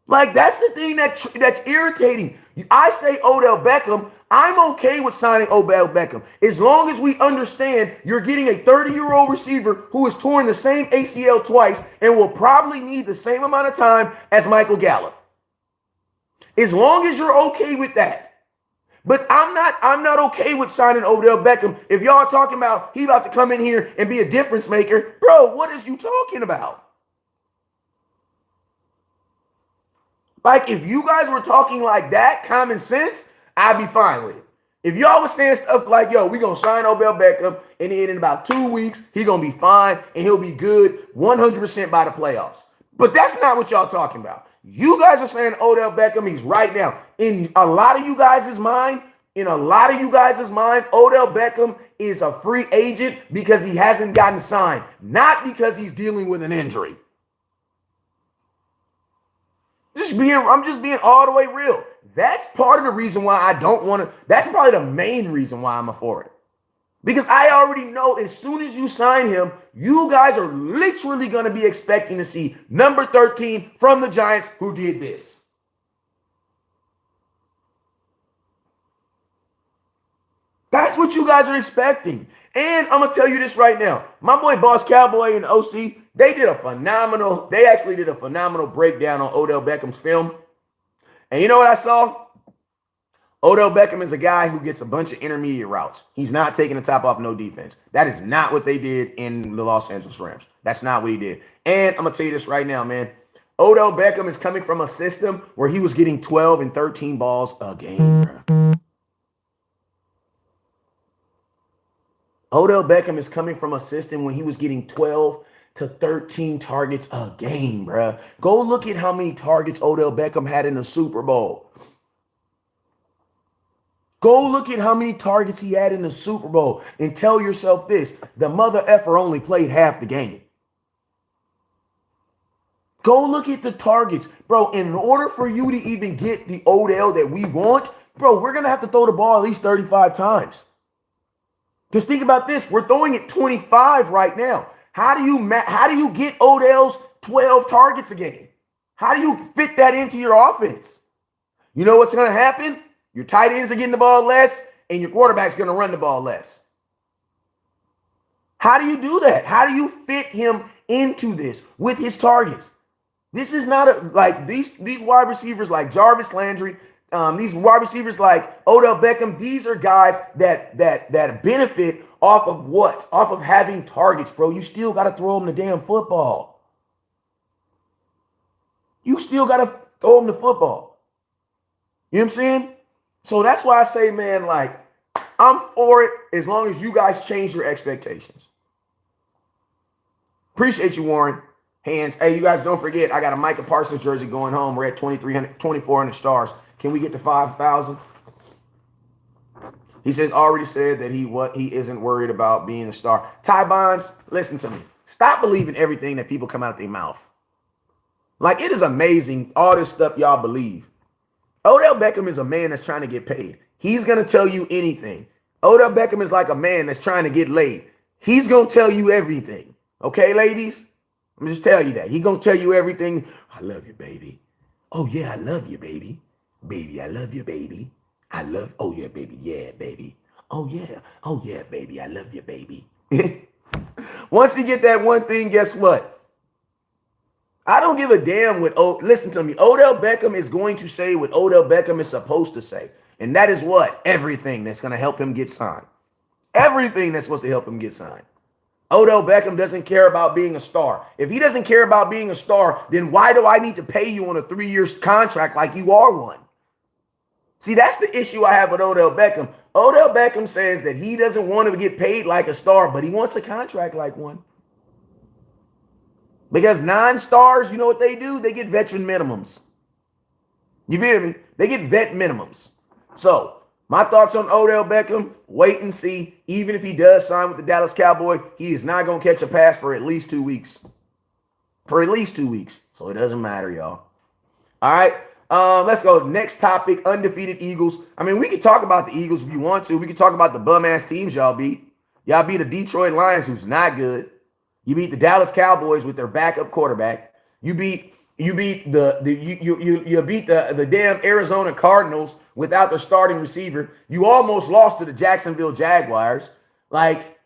Like, that's the thing that's irritating. I say Odell Beckham. I'm okay with signing Odell Beckham as long as we understand you're getting a 30-year-old receiver who has torn the same ACL twice and will probably need the same amount of time as Michael Gallup. As long as you're okay with that. But I'm not okay with signing Odell Beckham if y'all are talking about he about to come in here and be a difference maker. Bro, what is you talking about? Like, if you guys were talking like that, common sense, I'd be fine with it. If y'all was saying stuff like, yo, we going to sign Odell Beckham, and then in about 2 weeks, he going to be fine, and he'll be good 100% by the playoffs. But that's not what y'all talking about. You guys are saying Odell Beckham, he's right now. In a lot of you guys' mind, Odell Beckham is a free agent because he hasn't gotten signed, not because he's dealing with an injury. I'm just being all the way real. That's part of the reason why I don't want to. That's probably the main reason why I'm for it. Because I already know as soon as you sign him, you guys are literally going to be expecting to see number 13 from the Giants who did this. That's what you guys are expecting. And I'm going to tell you this right now. My boy Boss Cowboy and OC, they actually did a phenomenal breakdown on Odell Beckham's film. And you know what I saw? Odell Beckham is a guy who gets a bunch of intermediate routes. He's not taking the top off no defense. That is not what they did in the Los Angeles Rams. That's not what he did. And I'm going to tell you this right now, man. Odell Beckham is coming from a system where he was getting 12 and 13 balls a game, bro. Odell Beckham is coming from a system when he was getting 12 to 13 targets a game, bruh. Go look at how many targets Odell Beckham had in the Super Bowl. Go look at how many targets he had in the Super Bowl and tell yourself this: the mother effer only played half the game. Go look at the targets. Bro, in order for you to even get the Odell that we want, bro, we're going to have to throw the ball at least 35 times. Because think about this, we're throwing it 25 right now. How do you get Odell's 12 targets a game? How do you fit that into your offense? You know what's going to happen? Your tight ends are getting the ball less, and your quarterback's going to run the ball less. How do you do that? How do you fit him into this with his targets? This is not like these wide receivers like Jarvis Landry, these wide receivers like Odell Beckham. These are guys that benefit off of what? Off of having targets, bro. You still got to throw them the damn football. You still got to throw them the football. You know what I'm saying? So that's why I say, man, like, I'm for it as long as you guys change your expectations. Appreciate you, Warren. Hands. Hey, you guys don't forget, I got a Micah Parsons jersey going home. We're at 2,400 stars. Can we get to 5,000? He says, already said that he isn't worried about being a star. Ty Bonds, listen to me. Stop believing everything that people come out of their mouth. Like, it is amazing, all this stuff y'all believe. Odell Beckham is a man that's trying to get paid. He's going to tell you anything. Odell Beckham is like a man that's trying to get laid. He's going to tell you everything. Okay, ladies? I'm just tell you that. He's going to tell you everything. I love you, baby. Oh, yeah, I love you, baby. Baby, I love you, baby. Oh, yeah, baby. Yeah, baby. Oh, yeah, baby. I love you, baby. Once you get that one thing, guess what? I don't give a damn what, listen to me. Odell Beckham is going to say what Odell Beckham is supposed to say. And that is what? Everything that's going to help him get signed. Everything that's supposed to help him get signed. Odell Beckham doesn't care about being a star. If he doesn't care about being a star, then why do I need to pay you on a 3-year contract like you are one? See, that's the issue I have with Odell Beckham. Odell Beckham says that he doesn't want to get paid like a star, but he wants a contract like one. Because non-stars, you know what they do? They get veteran minimums. You feel me? They get vet minimums. So, my thoughts on Odell Beckham, wait and see. Even if he does sign with the Dallas Cowboys, he is not going to catch a pass for at least 2 weeks. For at least 2 weeks. So, it doesn't matter, y'all. All right. Let's go. Next topic, undefeated Eagles. I mean, we could talk about the Eagles if you want to. We could talk about the bum-ass teams y'all beat. Y'all beat the Detroit Lions, who's not good. You beat the Dallas Cowboys with their backup quarterback. You beat the damn Arizona Cardinals without their starting receiver. You almost lost to the Jacksonville Jaguars. Like,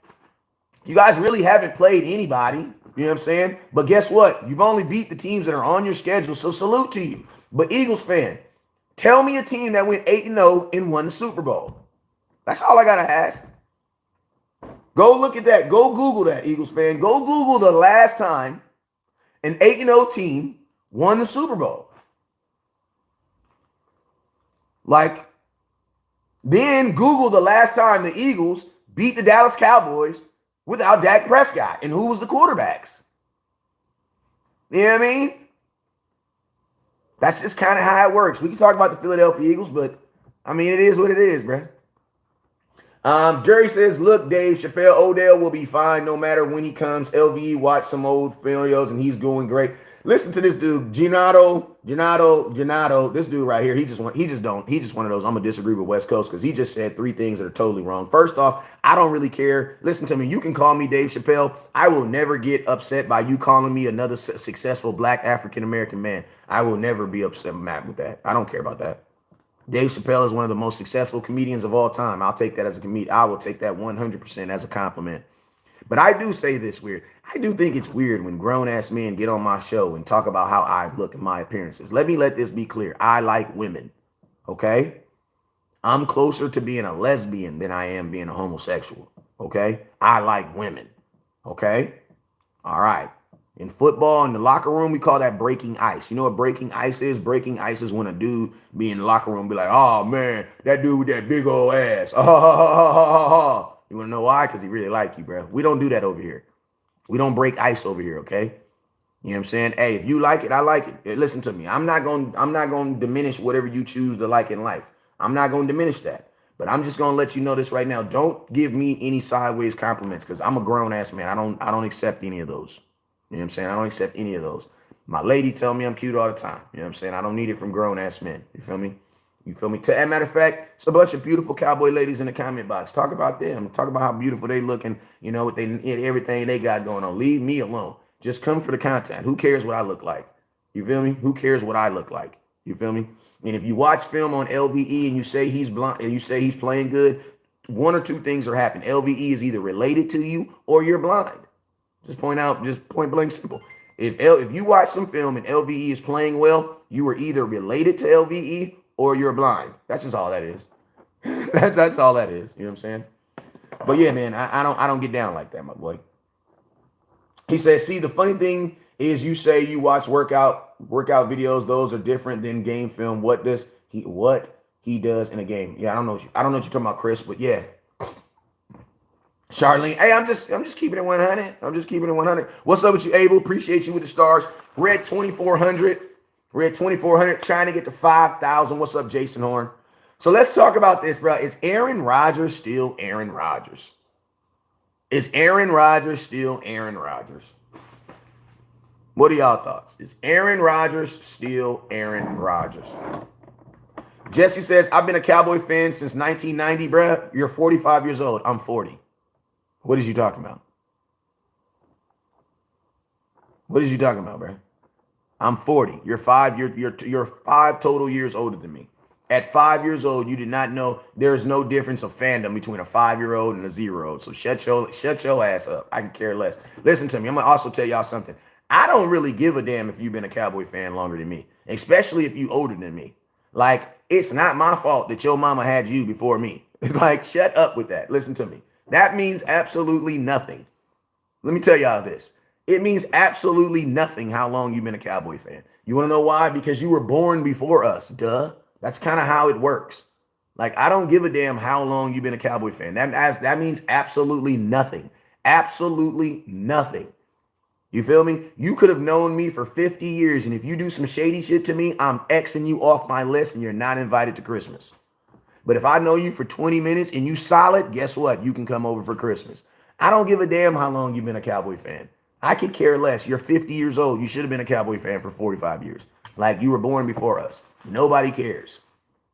you guys really haven't played anybody. You know what I'm saying? But guess what? You've only beat the teams that are on your schedule, so salute to you. But Eagles fan, tell me a team that went 8-0 and won the Super Bowl. That's all I got to ask. Go look at that. Go Google that, Eagles fan. Go Google the last time an 8-0 team won the Super Bowl. Like, then Google the last time the Eagles beat the Dallas Cowboys without Dak Prescott. And who was the quarterbacks? You know what I mean? That's just kind of how it works. We can talk about the Philadelphia Eagles, but, I mean, it is what it is, bro. Gary says, look, Dave, Chappelle Odell will be fine no matter when he comes. LVE watched some old videos, and he's going great. Listen to this dude, Gennaro. This dude right here, he's just one of those. I'm gonna disagree with West Coast because he just said 3 things that are totally wrong. First off, I don't really care. Listen to me. You can call me Dave Chappelle. I will never get upset by you calling me another successful Black African American man. I will never be upset with that. I don't care about that. Dave Chappelle is one of the most successful comedians of all time. I'll take that as a comedian. I will take that 100% as a compliment. But I do say this weird. I do think it's weird when grown-ass men get on my show and talk about how I look and my appearances. Let this be clear. I like women, okay? I'm closer to being a lesbian than I am being a homosexual, okay? I like women, okay? All right. In football, in the locker room, we call that breaking ice. You know what breaking ice is? Breaking ice is when a dude be in the locker room and be like, oh, man, that dude with that big old ass. You want to know why? Because he really like you, bro. We don't do that over here. We don't break ice over here, okay? You know what I'm saying? Hey, if you like it, I like it. Hey, listen to me. I'm not going to diminish whatever you choose to like in life. I'm not going to diminish that. But I'm just going to let you know this right now. Don't give me any sideways compliments because I'm a grown-ass man. I don't accept any of those. You know what I'm saying? I don't accept any of those. My lady tell me I'm cute all the time. You know what I'm saying? I don't need it from grown-ass men. You feel me? You feel me? As a matter of fact, it's a bunch of beautiful cowboy ladies in the comment box. Talk about them. Talk about how beautiful they look and, you know, what everything they got going on. Leave me alone. Just come for the content. Who cares what I look like? You feel me? Who cares what I look like? You feel me? And if you watch film on LVE and you say he's blind and you say he's playing good, 1 or 2 things are happening. LVE is either related to you or you're blind. Just point blank simple. If you watch some film and LVE is playing well, you are either related to LVE or you're blind. That's just all that is. that's all that is. You know what I'm saying? But yeah, man, I don't get down like that, my boy. He says, see, the funny thing is you say you watch workout videos, those are different than game film. What he does in a game. Yeah, I don't know what you're talking about, Chris, but yeah. Charlene, hey, I'm just keeping it 100. I'm just keeping it 100. What's up with you, Abel? Appreciate you with the stars. Red 2400. Red 2400, trying to get to 5,000. What's up, Jason Horn? So let's talk about this, bro. Is Aaron Rodgers still Aaron Rodgers? Is Aaron Rodgers still Aaron Rodgers? What are y'all thoughts? Is Aaron Rodgers still Aaron Rodgers? Jesse says, I've been a Cowboy fan since 1990, bro. You're 45 years old. I'm 40. What is you talking about? What is you talking about, bro? I'm 40. You're 5 total years older than me. At 5 years old, you did not know there's no difference of fandom between a 5-year-old and a 0-year-old. So shut your ass up. I can care less. Listen to me. I'm gonna also tell y'all something. I don't really give a damn if you've been a Cowboy fan longer than me, especially if you older than me. Like, it's not my fault that your mama had you before me. Like, shut up with that. Listen to me. That means absolutely nothing. Let me tell y'all this. It means absolutely nothing how long you've been a Cowboy fan. You want to know why? Because you were born before us. Duh. That's kind of how it works. Like, I don't give a damn how long you've been a Cowboy fan. That means absolutely nothing. Absolutely nothing. You feel me? You could have known me for 50 years, and if you do some shady shit to me, I'm Xing you off my list, and you're not invited to Christmas. But if I know you for 20 minutes and you solid, guess what? You can come over for Christmas. I don't give a damn how long you've been a Cowboy fan. I could care less. You're 50 years old. You should have been a Cowboy fan for 45 years. Like you were born before us. Nobody cares.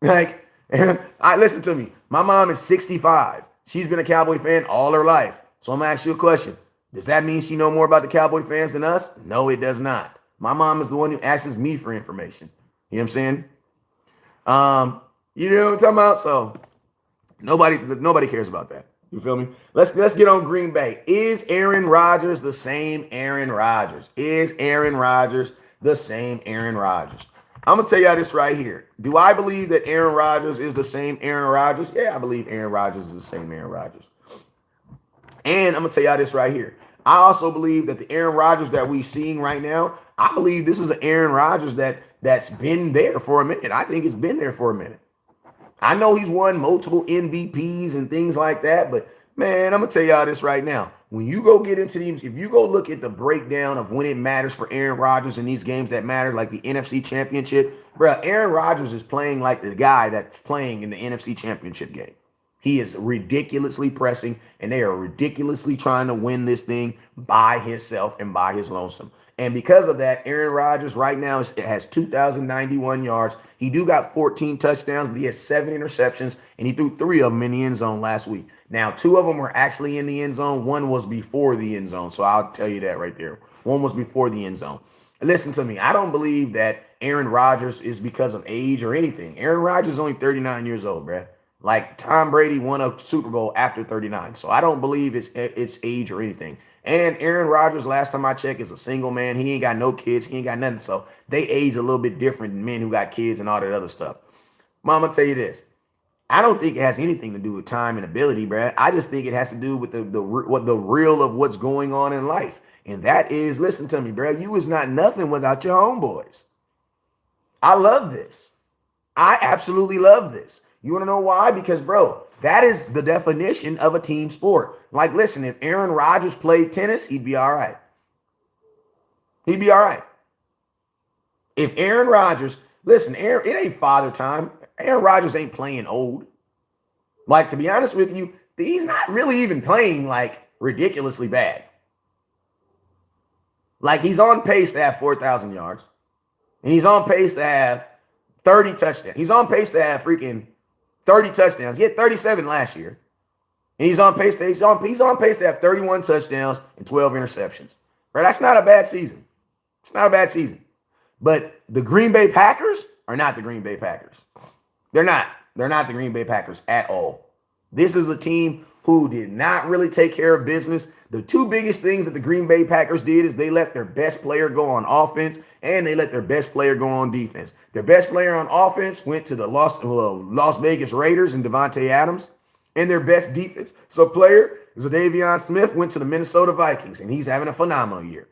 Like, listen to me. My mom is 65. She's been a Cowboy fan all her life. So I'm gonna ask you a question. Does that mean she know more about the Cowboy fans than us? No, it does not. My mom is the one who asks me for information. You know what I'm saying? You know what I'm talking about? So nobody cares about that. You feel me? Let's get on Green Bay. Is Aaron Rodgers the same Aaron Rodgers? Is Aaron Rodgers the same Aaron Rodgers? I'm gonna tell y'all this right here. Do I believe that Aaron Rodgers is the same Aaron Rodgers? Yeah, I believe Aaron Rodgers is the same Aaron Rodgers. And I'm gonna tell y'all this right here. I also believe that the Aaron Rodgers that we're seeing right now, I believe this is an Aaron Rodgers that's been there for a minute. I think it's been there for a minute. I know he's won multiple MVPs and things like that, but man, I'm gonna tell y'all this right now. When you go get into these, if you go look at the breakdown of when it matters for Aaron Rodgers in these games that matter, like the NFC Championship, bro, Aaron Rodgers is playing like the guy that's playing in the NFC Championship game. He is ridiculously pressing, and they are ridiculously trying to win this thing by himself and by his lonesome. And because of that, Aaron Rodgers right now has 2,091 yards. He do got 14 touchdowns, but he has 7 interceptions, and he threw 3 of them in the end zone last week. Now, 2 of them were actually in the end zone. 1 was before the end zone, so I'll tell you that right there. 1 was before the end zone. Listen to me. I don't believe that Aaron Rodgers is because of age or anything. Aaron Rodgers is only 39 years old, bruh. Like Tom Brady won a Super Bowl after 39. So I don't believe it's age or anything. And Aaron Rodgers, last time I checked, is a single man. He ain't got no kids. He ain't got nothing. So they age a little bit different than men who got kids and all that other stuff. Mom, I'll tell you this. I don't think it has anything to do with time and ability, bruh. I just think it has to do with the real of what's going on in life. And that is, listen to me, bruh. You is not nothing without your homeboys. I love this. I absolutely love this. You want to know why? Because, bro, that is the definition of a team sport. Like, listen, if Aaron Rodgers played tennis, he'd be all right. He'd be all right. If Aaron Rodgers, listen, it ain't father time. Aaron Rodgers ain't playing old. Like, to be honest with you, he's not really even playing, like, ridiculously bad. Like, he's on pace to have 4,000 yards. And he's on pace to have 30 touchdowns. He's on pace to have freaking 30 touchdowns. He had 37 last year. And he's on pace to have 31 touchdowns and 12 interceptions. Right? That's not a bad season. It's not a bad season. But the Green Bay Packers are not the Green Bay Packers. They're not. They're not the Green Bay Packers at all. This is a team who did not really take care of business. The 2 biggest things that the Green Bay Packers did is they let their best player go on offense and they let their best player go on defense. Their best player on offense went to the Las Vegas Raiders and Devontae Adams. And their best defensive player, Za'Davion Smith, went to the Minnesota Vikings, and he's having a phenomenal year.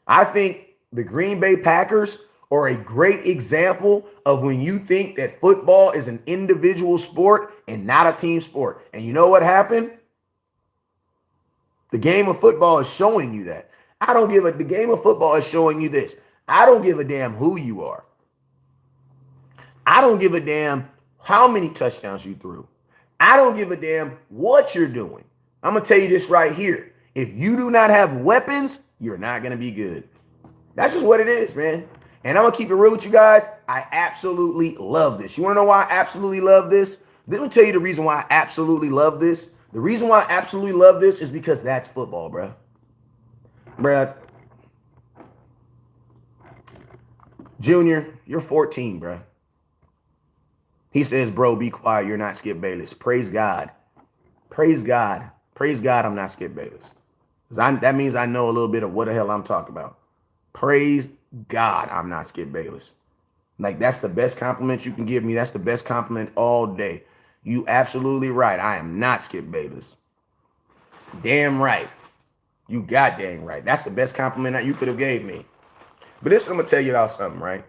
I think the Green Bay Packers are a great example of when you think that football is an individual sport and not a team sport. And you know what happened? The game of football is showing you that. The game of football is showing you this. I don't give a damn who you are. I don't give a damn how many touchdowns you threw. I don't give a damn what you're doing. I'm going to tell you this right here. If you do not have weapons, you're not going to be good. That's just what it is, man. And I'm going to keep it real with you guys. I absolutely love this. You want to know why I absolutely love this? Let me tell you the reason why I absolutely love this. The reason why I absolutely love this is because that's football, bro. Bruh. Junior, you're 14, bro. He says, bro, be quiet. You're not Skip Bayless. Praise God. Praise God. Praise God I'm not Skip Bayless. That means I know a little bit of what the hell I'm talking about. Praise God I'm not Skip Bayless. Like, that's the best compliment you can give me. That's the best compliment all day. You absolutely right. I am not Skip Bayless. Damn right. You goddamn right. That's the best compliment that you could have gave me. But this, I'm going to tell you about something, right?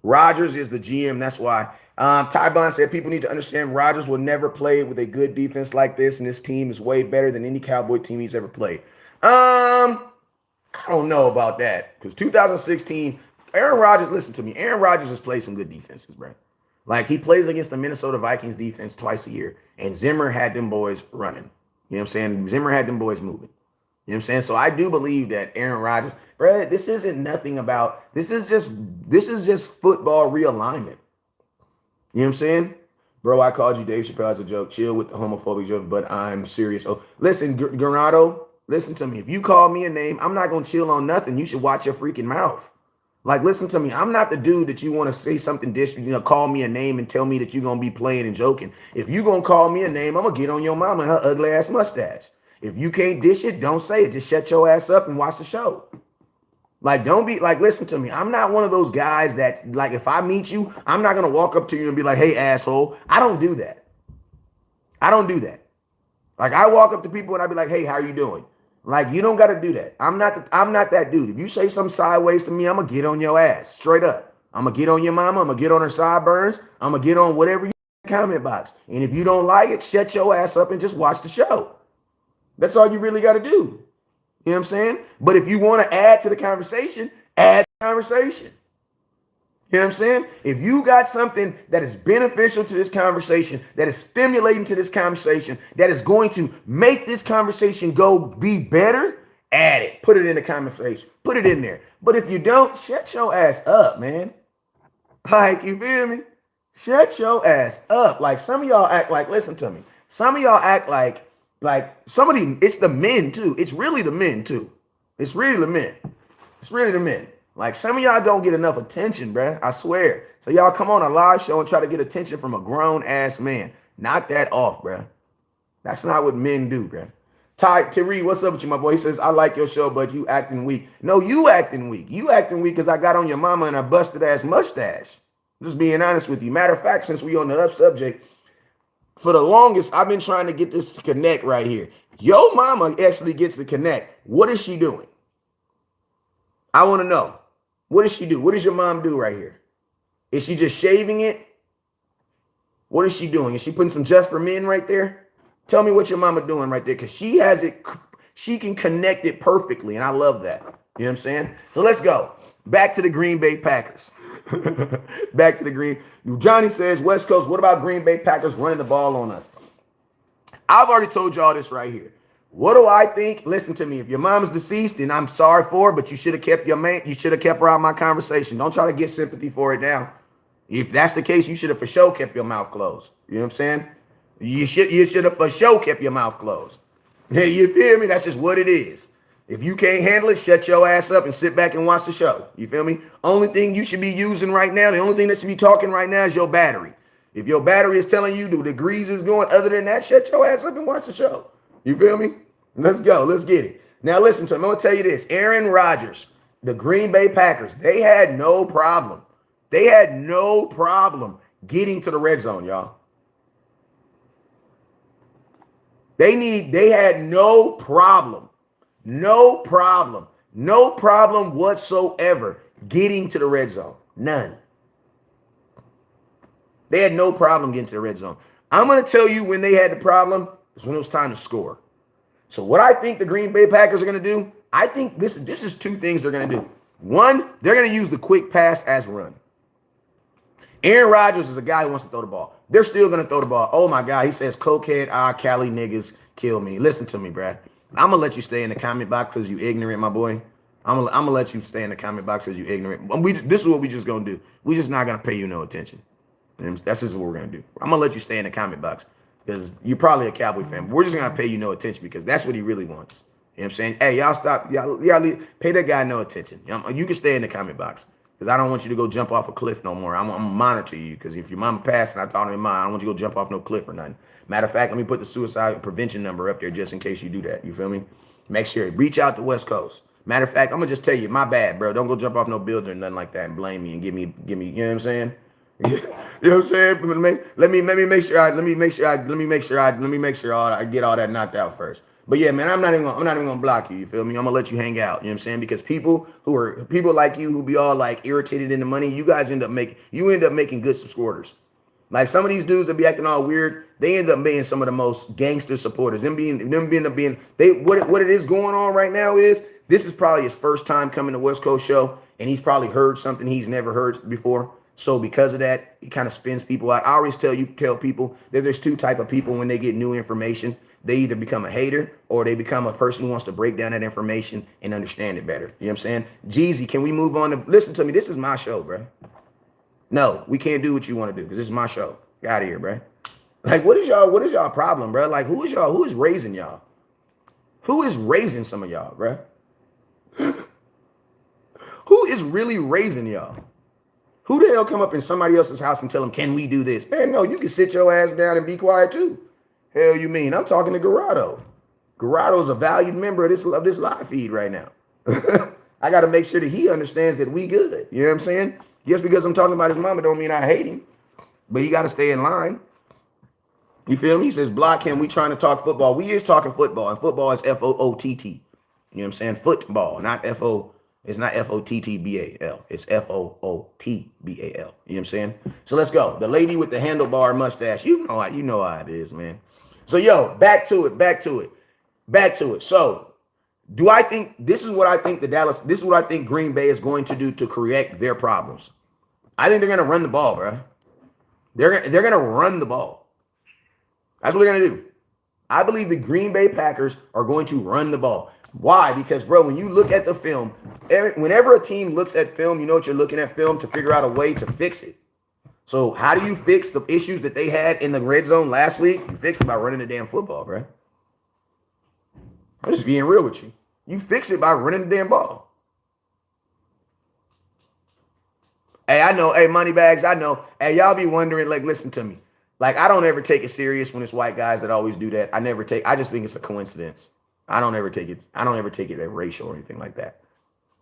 Rodgers is the GM. That's why. Ty Bond said people need to understand Rodgers will never play with a good defense like this, and this team is way better than any Cowboy team he's ever played. I don't know about that, because 2016, Aaron Rodgers, listen to me, Aaron Rodgers has played some good defenses, bro. Like, he plays against the Minnesota Vikings defense twice a year, and Zimmer had them boys running. You know what I'm saying? Zimmer had them boys moving. You know what I'm saying? So I do believe that Aaron Rodgers, bro, this isn't nothing about, this is just football realignment. You know what I'm saying? Bro, I called you Dave Chappelle as a joke. Chill with the homophobic jokes, but I'm serious. Oh, listen, Granado, listen to me. If you call me a name, I'm not gonna chill on nothing. You should watch your freaking mouth. Like, listen to me. I'm not the dude that you want to say something call me a name and tell me that you're gonna be playing and joking. If you gonna call me a name, I'm gonna get on your mama and her ugly ass mustache. If you can't dish it, don't say it. Just shut your ass up and watch the show. Like, don't be like, listen to me. I'm not one of those guys that, like, if I meet you, I'm not gonna walk up to you and be like, hey, asshole. I don't do that. I don't do that. Like, I walk up to people and I be like, hey, how you doing? Like, you don't gotta do that. I'm not that dude. If you say something sideways to me, I'm gonna get on your ass. Straight up. I'm gonna get on your mama, I'm gonna get on her sideburns, I'm gonna get on whatever you comment box. And if you don't like it, shut your ass up and just watch the show. That's all you really gotta do. You know what I'm saying? But if you want to add to the conversation, add to the conversation. You know what I'm saying? If you got something that is beneficial to this conversation, that is stimulating to this conversation, that is going to make this conversation go be better, add it. Put it in the conversation. Put it in there. But if you don't, shut your ass up, man. Like, you feel me? Shut your ass up. Like, some of y'all act like, listen to me. Some of y'all act like somebody, it's the men too. It's really the men too. It's really the men. It's really the men. Like, some of y'all don't get enough attention, bruh. I swear. So y'all come on a live show and try to get attention from a grown ass man. Knock that off, bruh. That's not what men do, bruh. Terry, what's up with you, my boy? He says, I like your show, but you acting weak. No, you acting weak. You acting weak because I got on your mama and a busted ass mustache. Just being honest with you. Matter of fact, since we on the up subject, for the longest, I've been trying to get this to connect right here. Your mama actually gets to connect. What is she doing? I want to know. What does she do? What does your mom do right here? Is she just shaving it? What is she doing? Is she putting some Just for Men right there? Tell me what your mama doing right there, because she has it. She can connect it perfectly, and I love that. You know what I'm saying? So let's go. Back to the Green Bay Packers. Back to the Green. Johnny says, West Coast, what about Green Bay Packers running the ball on us? I've already told y'all this right here. What do I think? Listen to me. If your mom's deceased, then I'm sorry for her, but you should have kept your man. You should have kept her out of my conversation. Don't try to get sympathy for it now. If that's the case, you should have for sure kept your mouth closed. You know what I'm saying? You should have for sure kept your mouth closed. You feel me? That's just what it is. If you can't handle it, shut your ass up and sit back and watch the show. You feel me? Only thing you should be using right now, the only thing that should be talking right now is your battery. If your battery is telling you the degrees is going, other than that, shut your ass up and watch the show. You feel me? Let's go. Let's get it. Now listen to me. I'm going to tell you this. Aaron Rodgers, the Green Bay Packers, they had no problem. They had no problem getting to the red zone, y'all. They had no problem. No problem. No problem whatsoever getting to the red zone. None. They had no problem getting to the red zone. I'm going to tell you when they had the problem is when it was time to score. So what I think the Green Bay Packers are going to do, I think this is two things they're going to do. One, they're going to use the quick pass as run. Aaron Rodgers is a guy who wants to throw the ball. They're still going to throw the ball. Oh, my God. He says, cokehead, Cali niggas kill me. Listen to me, Brad. I'm going to let you stay in the comment box because you ignorant, my boy. I'm gonna let you stay in the comment box because you ignorant. This is what we just going to do. We just not going to pay you no attention. And that's just what we're going to do. I'm going to let you stay in the comment box because you're probably a Cowboy fan. But we're just going to pay you no attention because that's what he really wants. You know what I'm saying? Hey, y'all stop. Y'all pay that guy no attention. You can stay in the comment box because I don't want you to go jump off a cliff no more. I'm going to monitor you because if your mama passed and I thought in mind, I don't want you to go jump off no cliff or nothing. Matter of fact, let me put the suicide prevention number up there just in case you do that. You feel me? Make sure. Reach out to West Coast. Matter of fact, I'm going to just tell you, my bad, bro. Don't go jump off no building or nothing like that and blame me and give me, you know what I'm saying? You know what I'm saying? Let me make sure I get all that knocked out first. But yeah, man, I'm not even gonna block you. You feel me? I'm gonna let you hang out. You know what I'm saying? Because people like you who be all like irritated in the money, you guys end up making good supporters. Like some of these dudes that be acting all weird, they end up being some of the most gangster supporters. What it is going on right now is this is probably his first time coming to West Coast show, and he's probably heard something he's never heard before. So because of that, it kind of spins people out. I always tell people that there's two type of people when they get new information. they either become a hater or they become a person who wants to break down that information and understand it better. You know what I'm saying? Jeezy, can we move on to, listen to me, this is my show, bro. No, we can't do what you want to do because this is my show. Get out of here, bro. Like, what is y'all problem, bro? Like, who is raising y'all? Who is raising some of y'all, bro? Who is really raising y'all? Who the hell come up in somebody else's house and tell them, can we do this? Man, no, you can sit your ass down and be quiet too. Hell you mean? I'm talking to Garado. Garado's a valued member of this live feed right now. I got to make sure that he understands that we good. You know what I'm saying? Just because I'm talking about his mama don't mean I hate him. But he got to stay in line. You feel me? He says, block him. We trying to talk football. We is talking football. And football is F-O-O-T-T. You know what I'm saying? Football, not F-O. It's not F-O-T-T-B-A-L. It's F-O-O-T-B-A-L. You know what I'm saying? So let's go. The lady with the handlebar mustache. You know how it is, man. So, yo, back to it. So, do I think this is what I think this is what I think Green Bay is going to do to correct their problems? I think they're going to run the ball, bro. They're going to run the ball. That's what they're going to do. I believe the Green Bay Packers are going to run the ball. Why? Because, bro, when you look at the film, whenever a team looks at film, you know what you're looking at film to figure out a way to fix it. So how do you fix the issues that they had in the red zone last week? You fix it by running the damn football, bro. I'm just being real with you. You fix it by running the damn ball. Hey, I know. Hey, Moneybags, I know. Hey, y'all be wondering, like, listen to me. Like, I don't ever take it serious when it's white guys that always do that. I just think it's a coincidence. I don't ever take it as racial or anything like that.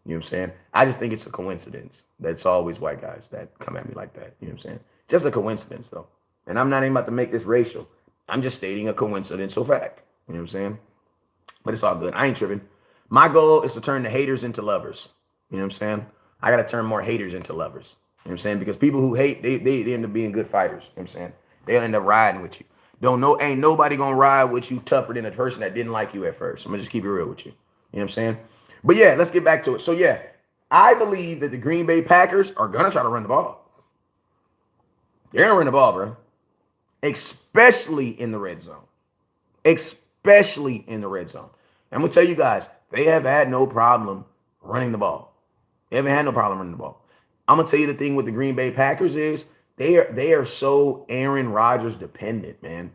You know what I'm saying? I just think it's a coincidence that it's always white guys that come at me like that. You know what I'm saying? Just a coincidence, though. And I'm not even about to make this racial. I'm just stating a coincidental fact. You know what I'm saying? But it's all good. I ain't tripping. My goal is to turn the haters into lovers. You know what I'm saying? I got to turn more haters into lovers. You know what I'm saying? Because people who hate, they end up being good fighters. You know what I'm saying? They'll end up riding with you. Ain't nobody gonna ride with you tougher than a person that didn't like you at first. I'm gonna just keep it real with you. You know what I'm saying? But yeah, let's get back to it. So yeah, I believe that the Green Bay Packers are gonna try to run the ball. They're gonna run the ball, bro. Especially in the red zone. Especially in the red zone. I'm gonna tell you guys, they have had no problem running the ball. They haven't had no problem running the ball. I'm gonna tell you the thing with the Green Bay Packers is they are so Aaron Rodgers dependent, man.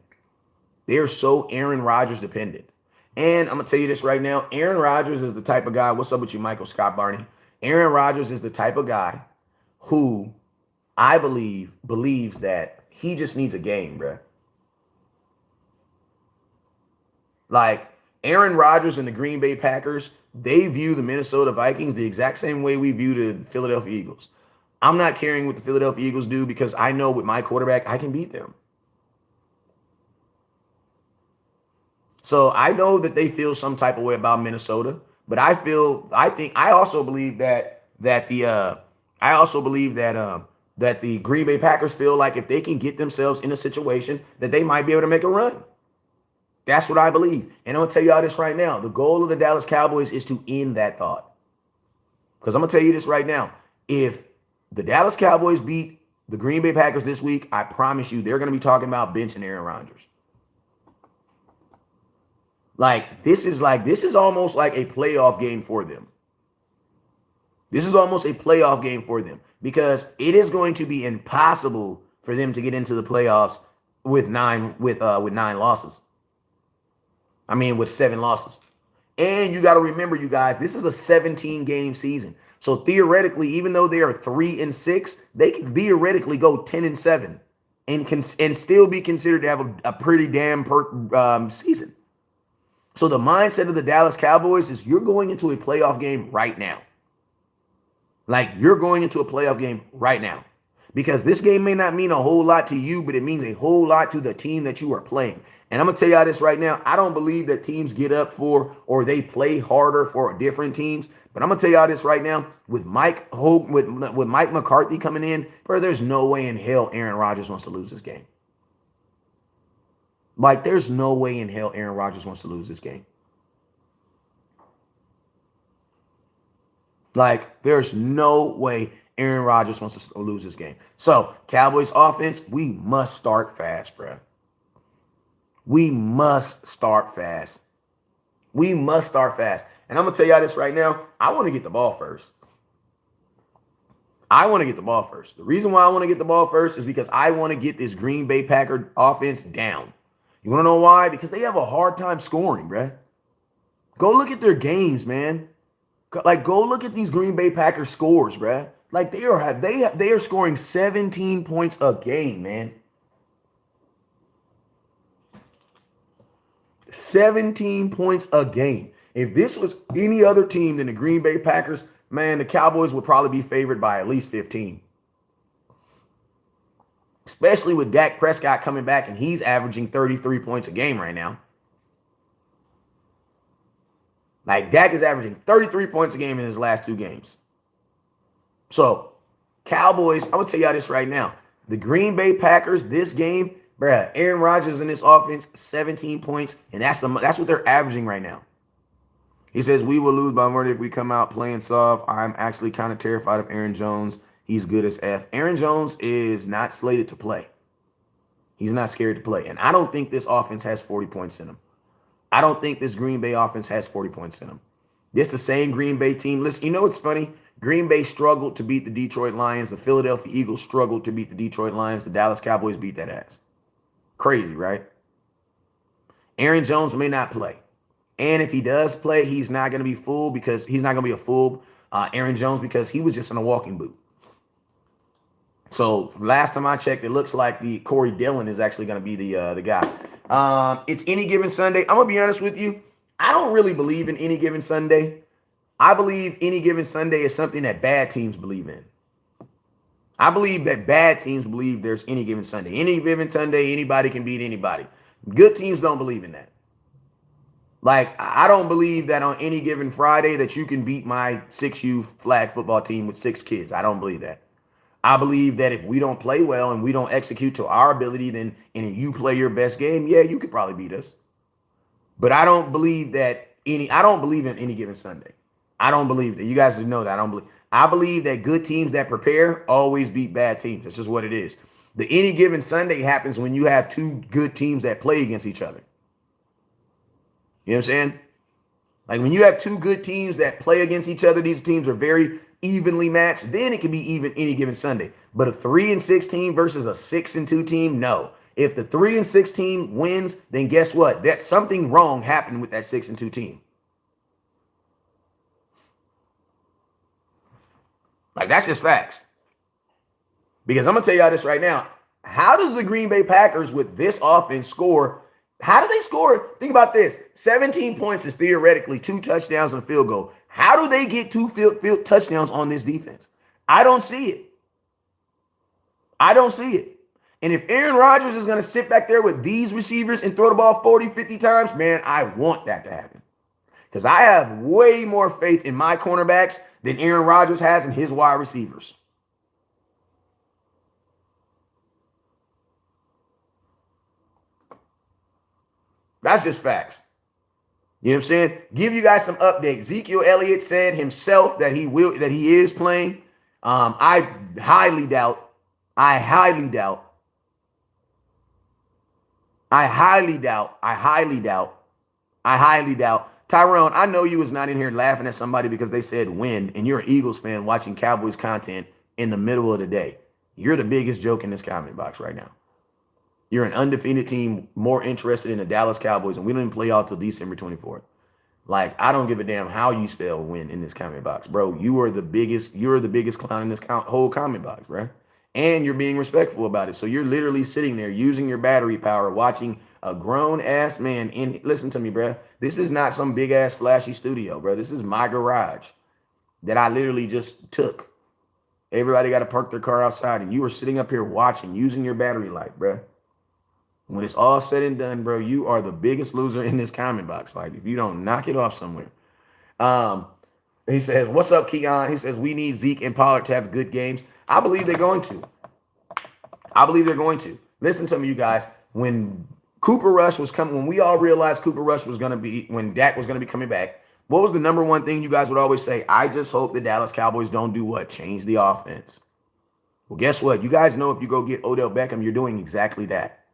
They are so Aaron Rodgers dependent. And I'm going to tell you this right now. Aaron Rodgers is the type of guy. What's up with you, Michael Scott Barney? Aaron Rodgers is the type of guy who I believes that he just needs a game, bro. Like Aaron Rodgers and the Green Bay Packers, they view the Minnesota Vikings the exact same way we view the Philadelphia Eagles. I'm not caring what the Philadelphia Eagles do because I know with my quarterback, I can beat them. So I know that they feel some type of way about Minnesota, but I also believe that the Green Bay Packers feel like if they can get themselves in a situation that they might be able to make a run. That's what I believe. And I'm going to tell you all this right now. The goal of the Dallas Cowboys is to end that thought. Because I'm going to tell you this right now. If the Dallas Cowboys beat the Green Bay Packers this week, I promise you they're going to be talking about benching Aaron Rodgers. This is almost like a playoff game for them. This is almost a playoff game for them because it is going to be impossible for them to get into the playoffs with nine losses. I mean, with 7 losses. And you got to remember, you guys, this is a 17-game season. So theoretically, even though they are 3-6, they can theoretically go 10-7 and still be considered to have a pretty damn season. So the mindset of the Dallas Cowboys is you're going into a playoff game right now. Like you're going into a playoff game right now. Because this game may not mean a whole lot to you, but it means a whole lot to the team that you are playing. And I'm going to tell y'all this right now. I don't believe that teams get up for or they play harder for different teams. But I'm going to tell y'all this right now. With Mike McCarthy coming in, bro, there's no way in hell Aaron Rodgers wants to lose this game. Like, there's no way in hell Aaron Rodgers wants to lose this game. Like, there's no way Aaron Rodgers wants to lose this game. So, Cowboys offense, we must start fast, bro. We must start fast. We must start fast. And I'm going to tell y'all this right now. I want to get the ball first. I want to get the ball first. The reason why I want to get the ball first is because I want to get this Green Bay Packer offense down. You want to know why? Because they have a hard time scoring, bruh. Go look at their games, man. Like, go look at these Green Bay Packers scores, bruh. Like, they are scoring 17 points a game, man. 17 points a game. If this was any other team than the Green Bay Packers, man, the Cowboys would probably be favored by at least 15. Especially with Dak Prescott coming back, and he's averaging 33 points a game right now. Like, Dak is averaging 33 points a game in his last 2 games. So, Cowboys, I'm going to tell y'all this right now. The Green Bay Packers, this game, bruh, Aaron Rodgers in this offense, 17 points, and that's what they're averaging right now. He says, we will lose by more if we come out playing soft. I'm actually kind of terrified of Aaron Jones. He's good as F. Aaron Jones is not slated to play. He's not scared to play. And I don't think this offense has 40 points in him. I don't think this Green Bay offense has 40 points in him. This the same Green Bay team. Listen, you know what's funny? Green Bay struggled to beat the Detroit Lions. The Philadelphia Eagles struggled to beat the Detroit Lions. The Dallas Cowboys beat that ass. Crazy, right? Aaron Jones may not play. And if he does play, he's not going to be fooled because he's not going to be a fool, Aaron Jones, because he was just in a walking boot. So last time I checked, it looks like the Corey Dillon is actually going to be the guy. It's any given Sunday. I'm going to be honest with you. I don't really believe in any given Sunday. I believe any given Sunday is something that bad teams believe in. I believe that bad teams believe there's any given Sunday. Any given Sunday, anybody can beat anybody. Good teams don't believe in that. Like, I don't believe that on any given Friday that you can beat my 6U flag football team with 6 kids. I don't believe that. I believe that if we don't play well and we don't execute to our ability, then and you play your best game, yeah, you could probably beat us. But I don't believe that I don't believe in any given Sunday. I don't believe that. You guys should know that. I believe that good teams that prepare always beat bad teams. That's just what it is. The any given Sunday happens when you have 2 good teams that play against each other. You know what I'm saying? Like when you have 2 good teams that play against each other, these teams are very evenly matched, then it can be even any given Sunday. But a 3-6 team versus a 6-2 team, no. If the 3-6 team wins, then guess what? That's something wrong happened with that 6-2 team. Like, that's just facts. Because I'm going to tell y'all this right now. How does the Green Bay Packers with this offense score? How do they score? Think about this. 17 points is theoretically 2 touchdowns and a field goal. How do they get 2 field touchdowns on this defense? I don't see it. I don't see it. And if Aaron Rodgers is going to sit back there with these receivers and throw the ball 40, 50 times, man, I want that to happen. Because I have way more faith in my cornerbacks than Aaron Rodgers has in his wide receivers. That's just facts. You know what I'm saying? Give you guys some updates. Ezekiel Elliott said himself that he is playing. I highly doubt. Tyrone, I know you was not in here laughing at somebody because they said win, and you're an Eagles fan watching Cowboys content in the middle of the day. You're the biggest joke in this comment box right now. You're an undefeated team, more interested in the Dallas Cowboys, and we don't even play y'all till December 24th. Like, I don't give a damn how you spell win in this comment box, bro. You're the biggest clown in this whole comment box, bro. And you're being respectful about it. So you're literally sitting there using your battery power, watching a grown-ass man. And listen to me, bro. This is not some big-ass flashy studio, bro. This is my garage that I literally just took. Everybody got to park their car outside, and you were sitting up here watching, using your battery light, bro. When it's all said and done, bro, you are the biggest loser in this comment box. Like, if you don't knock it off somewhere. He says, what's up, Keon? He says, we need Zeke and Pollard to have good games. I believe they're going to. Listen to me, you guys. When Cooper Rush was coming, when we all realized Cooper Rush was going to be, when Dak was going to be coming back, what was the number one thing you guys would always say? I just hope the Dallas Cowboys don't do what? Change the offense. Well, guess what? You guys know if you go get Odell Beckham, you're doing exactly that.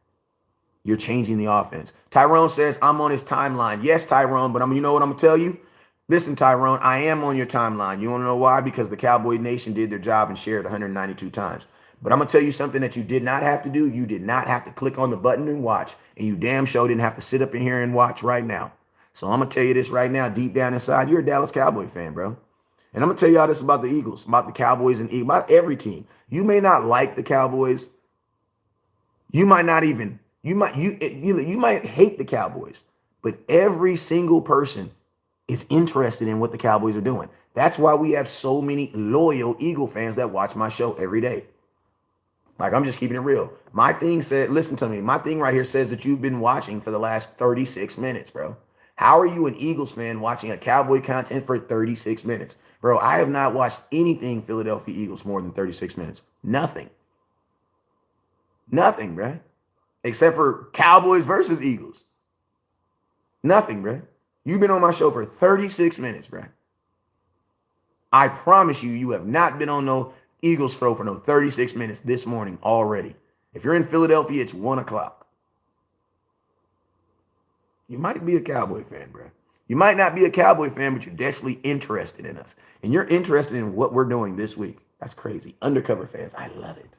You're changing the offense. Tyrone says, I'm on his timeline. Yes, Tyrone, but you know what I'm going to tell you? Listen, Tyrone, I am on your timeline. You want to know why? Because the Cowboy Nation did their job and shared 192 times. But I'm going to tell you something that you did not have to do. You did not have to click on the button and watch. And you damn sure didn't have to sit up in here and watch right now. So I'm going to tell you this right now, deep down inside, you're a Dallas Cowboy fan, bro. And I'm going to tell you all this about the Eagles, about the Cowboys and Eagles, about every team. You may not like the Cowboys. You might not even, you might hate the Cowboys. But every single person is interested in what the Cowboys are doing. That's why we have so many loyal Eagle fans that watch my show every day. Like, I'm just keeping it real. My thing said, listen to me. My thing right here says that you've been watching for the last 36 minutes, bro. How are you an Eagles fan watching a Cowboy content for 36 minutes? Bro, I have not watched anything Philadelphia Eagles more than 36 minutes. Nothing. Nothing, bro. Except for Cowboys versus Eagles. Nothing, bro. You've been on my show for 36 minutes, bro. I promise you, you have not been on no Eagles throw for no 36 minutes this morning already. If you're in Philadelphia, it's 1 o'clock. You might be a Cowboy fan, bro. You might not be a Cowboy fan, but you're definitely interested in us. And you're interested in what we're doing this week. That's crazy. Undercover fans. I love it.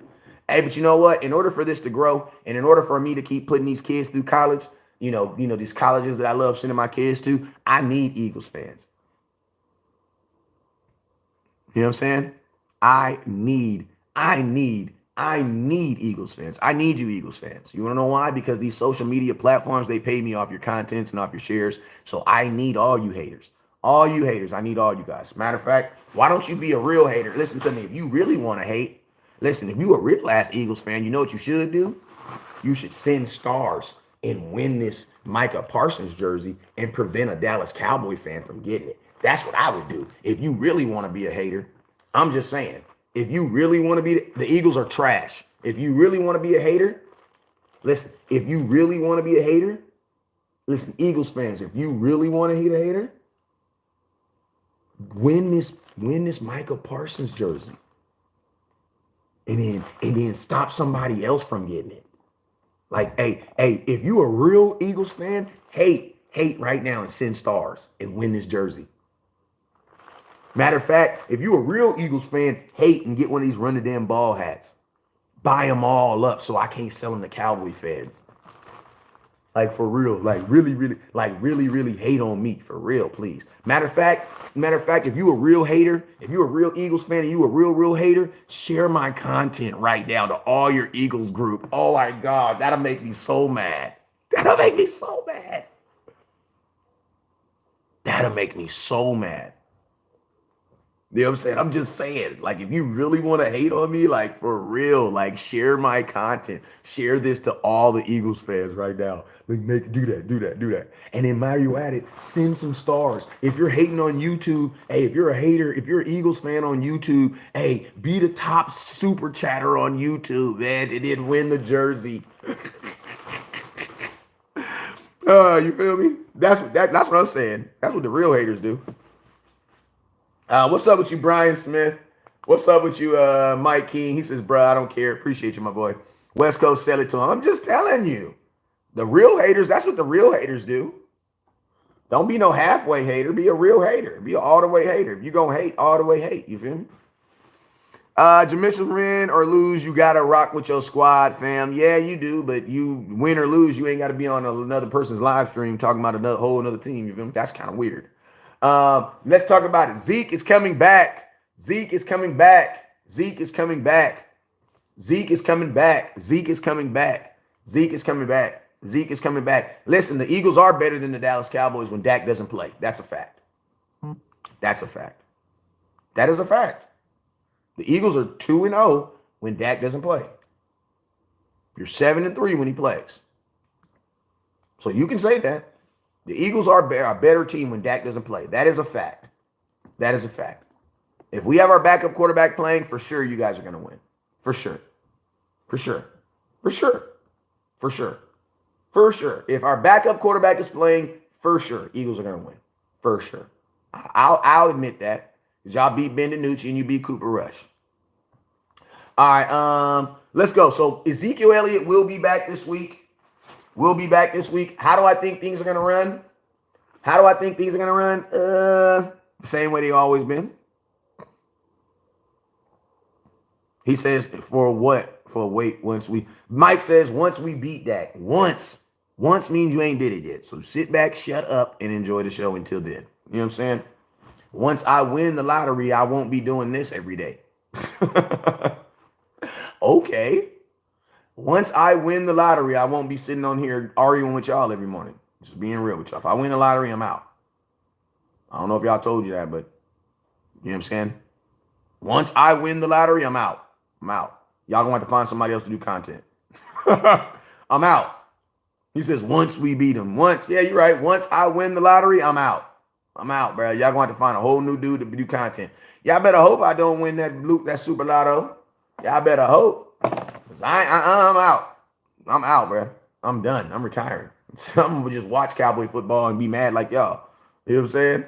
Hey, but you know what? In order for this to grow, and in order for me to keep putting these kids through college, you know, these colleges that I love sending my kids to, I need Eagles fans. You know what I'm saying? I need Eagles fans. I need you Eagles fans. You want to know why? Because these social media platforms, they pay me off your contents and off your shares. So I need all you haters. All you haters. I need all you guys. Matter of fact, why don't you be a real hater? Listen to me. If you really want to hate, listen, if you a real ass Eagles fan, you know what you should do? You should send stars and win this Micah Parsons jersey and prevent a Dallas Cowboy fan from getting it. That's what I would do. If you really want to be a hater, I'm just saying, if you really want to be, the Eagles are trash. If you really want to be a hater, listen, if you really want to be a hater, listen, Eagles fans, if you really want to hate a hater, win this Micah Parsons jersey. And then stop somebody else from getting it. Like, hey, if you a real Eagles fan, hate right now and send stars and win this jersey. Matter of fact, if you a real Eagles fan, hate and get one of these run the damn ball hats. Buy them all up so I can't sell them to Cowboy fans. Like, for real, like really hate on me, for real, please. Matter of fact, if you a real hater, if you a real Eagles fan and you a real hater, share my content right now to all your Eagles group. Oh my God, that'll make me so mad. That'll make me so mad. That'll make me so mad. You know what I'm saying? I'm just saying, like, if you really want to hate on me, like, for real, like, share my content. Share this to all the Eagles fans right now. Like, do that. And then while you're at it, send some stars. If you're hating on YouTube, hey, if you're a hater, if you're an Eagles fan on YouTube, hey, be the top super chatter on YouTube, man, and then win the jersey. You feel me? That's what I'm saying. That's what the real haters do. What's up with you, Brian Smith? What's up with you, Mike King? He says, bro, I don't care. Appreciate you, my boy. West Coast, sell it to him. I'm just telling you. The real haters, that's what the real haters do. Don't be no halfway hater. Be a real hater. Be an all-the-way hater. If you're going to hate, all-the-way hate. You feel me? Jamaica, win or lose, you got to rock with your squad, fam. Yeah, you do. But you win or lose, you ain't got to be on another person's live stream talking about another whole another team. You feel me? That's kind of weird. Let's talk about it. Zeke is coming back. Zeke is coming back. Zeke is coming back. Zeke is coming back. Zeke is coming back. Zeke is coming back. Zeke is coming back. Listen, the Eagles are better than the Dallas Cowboys when Dak doesn't play. That's a fact. That's a fact. That is a fact. The Eagles are 2-0 when Dak doesn't play. You're 7-3 when he plays. So you can say that. The Eagles are a better team when Dak doesn't play. That is a fact. That is a fact. If we have our backup quarterback playing, for sure you guys are going to win. For sure. For sure. For sure. For sure. For sure. If our backup quarterback is playing, for sure, Eagles are going to win. For sure. I'll admit that. Because y'all beat Ben DiNucci and you beat Cooper Rush. All right, let's go. So Ezekiel Elliott will be back this week. We'll be back this week. How do I think things are going to run? How do I think things are going to run? The same way they always been. He says, for what? For wait, Mike says, once we beat that. Once means you ain't did it yet. So sit back, shut up, and enjoy the show until then. You know what I'm saying? Once I win the lottery, I won't be doing this every day. Okay. Once I win the lottery, I won't be sitting on here arguing with y'all every morning. Just being real with y'all. If I win the lottery, I'm out. I don't know if y'all told you that, but you know what I'm saying? Once I win the lottery, I'm out. Y'all gonna have to find somebody else to do content. I'm out. He says, once we beat them. Yeah, you're right. Once I win the lottery, I'm out. Bro. Y'all gonna have to find a whole new dude to do content. Y'all better hope I don't win that super lotto. Y'all better hope. I'm out. I'm out, bro. I'm done. I'm retiring. I'm gonna just watch Cowboy football and be mad like y'all. You know what I'm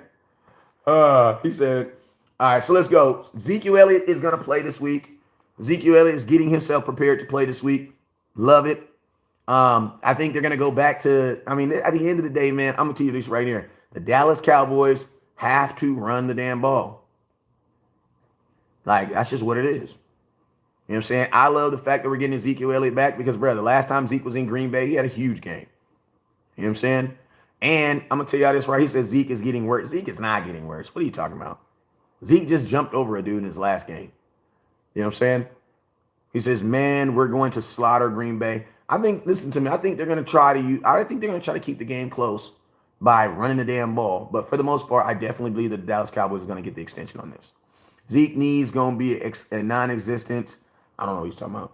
saying? He said, all right, so let's go. Ezekiel Elliott is gonna play this week. Ezekiel Elliott is getting himself prepared to play this week. Love it. I think they're gonna go back to, at the end of the day, man, I'm gonna tell you this right here. The Dallas Cowboys have to run the damn ball. Like, that's just what it is. You know what I'm saying? I love the fact that we're getting Ezekiel Elliott back because, bro, the last time Zeke was in Green Bay, he had a huge game. You know what I'm saying? And I'm going to tell y'all this right. He says Zeke is getting worse. Zeke is not getting worse. What are you talking about? Zeke just jumped over a dude in his last game. You know what I'm saying? He says, man, we're going to slaughter Green Bay. Listen to me, I think they're going to try to keep the game close by running the damn ball. But for the most part, I definitely believe that the Dallas Cowboys are going to get the extension on this. Zeke knees going to be a non-existent. I don't know what he's talking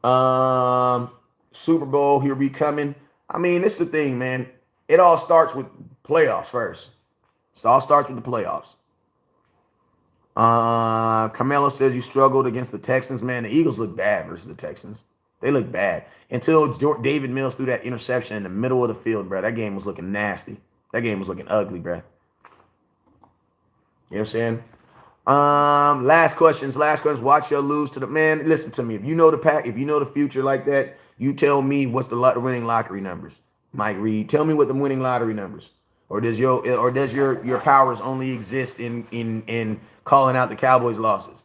about. Super Bowl, here we coming. This is the thing, man. It all starts with playoffs first. It all starts with the playoffs. Carmelo says you struggled against the Texans. Man, the Eagles look bad versus the Texans. They look bad. Until David Mills threw that interception in the middle of the field, bro. That game was looking nasty. That game was looking ugly, bro. You know what I'm saying? Last questions. Watch your lose to the man. Listen to me. If you know the pack, if you know the future like that, you tell me what's the winning lottery numbers. Mike Reed, tell me what the winning lottery numbers. Or does your powers only exist in calling out the Cowboys' losses?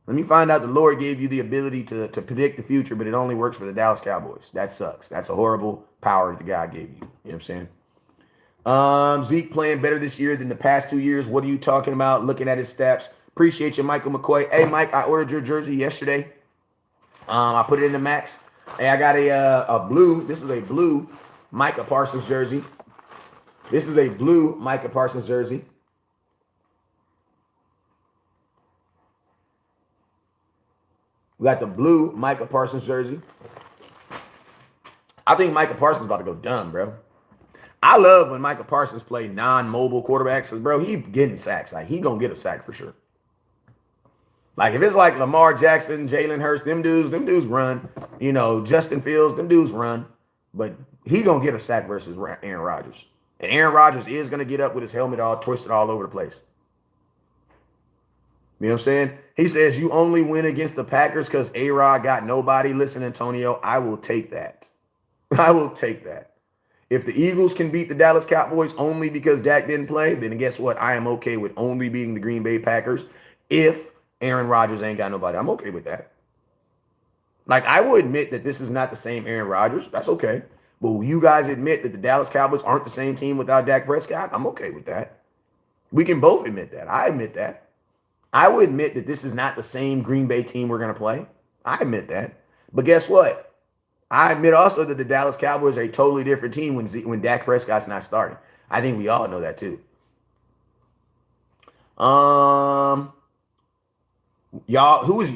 Let me find out the Lord gave you the ability to predict the future, but it only works for the Dallas Cowboys. That sucks. That's a horrible power that God gave you. You know what I'm saying? Zeke playing better this year than the past 2 years. What are you talking about? Looking at his stats. Appreciate you, Michael McCoy. Hey, Mike, I ordered your jersey yesterday. I put it in the max. Hey, I got a blue. This is a blue Micah Parsons jersey. We got the blue Micah Parsons jersey. I think Micah Parsons is about to go dumb, bro. I love when Micah Parsons play non-mobile quarterbacks. Because, bro, he getting sacks. Like, he going to get a sack for sure. Like, if it's like Lamar Jackson, Jalen Hurts, them dudes run. You know, Justin Fields, them dudes run. But he going to get a sack versus Aaron Rodgers. And Aaron Rodgers is going to get up with his helmet all twisted all over the place. You know what I'm saying? He says, you only win against the Packers because A-Rod got nobody. Listen, Antonio, I will take that. I will take that. If the Eagles can beat the Dallas Cowboys only because Dak didn't play, then guess what? I am okay with only beating the Green Bay Packers if Aaron Rodgers ain't got nobody. I'm okay with that. Like, I will admit that this is not the same Aaron Rodgers. That's okay. But will you guys admit that the Dallas Cowboys aren't the same team without Dak Prescott? I'm okay with that. We can both admit that. I admit that. I will admit that this is not the same Green Bay team we're going to play. I admit that. But guess what? I admit also that the Dallas Cowboys are a totally different team when Dak Prescott's not starting. I think we all know that too. Y'all, who is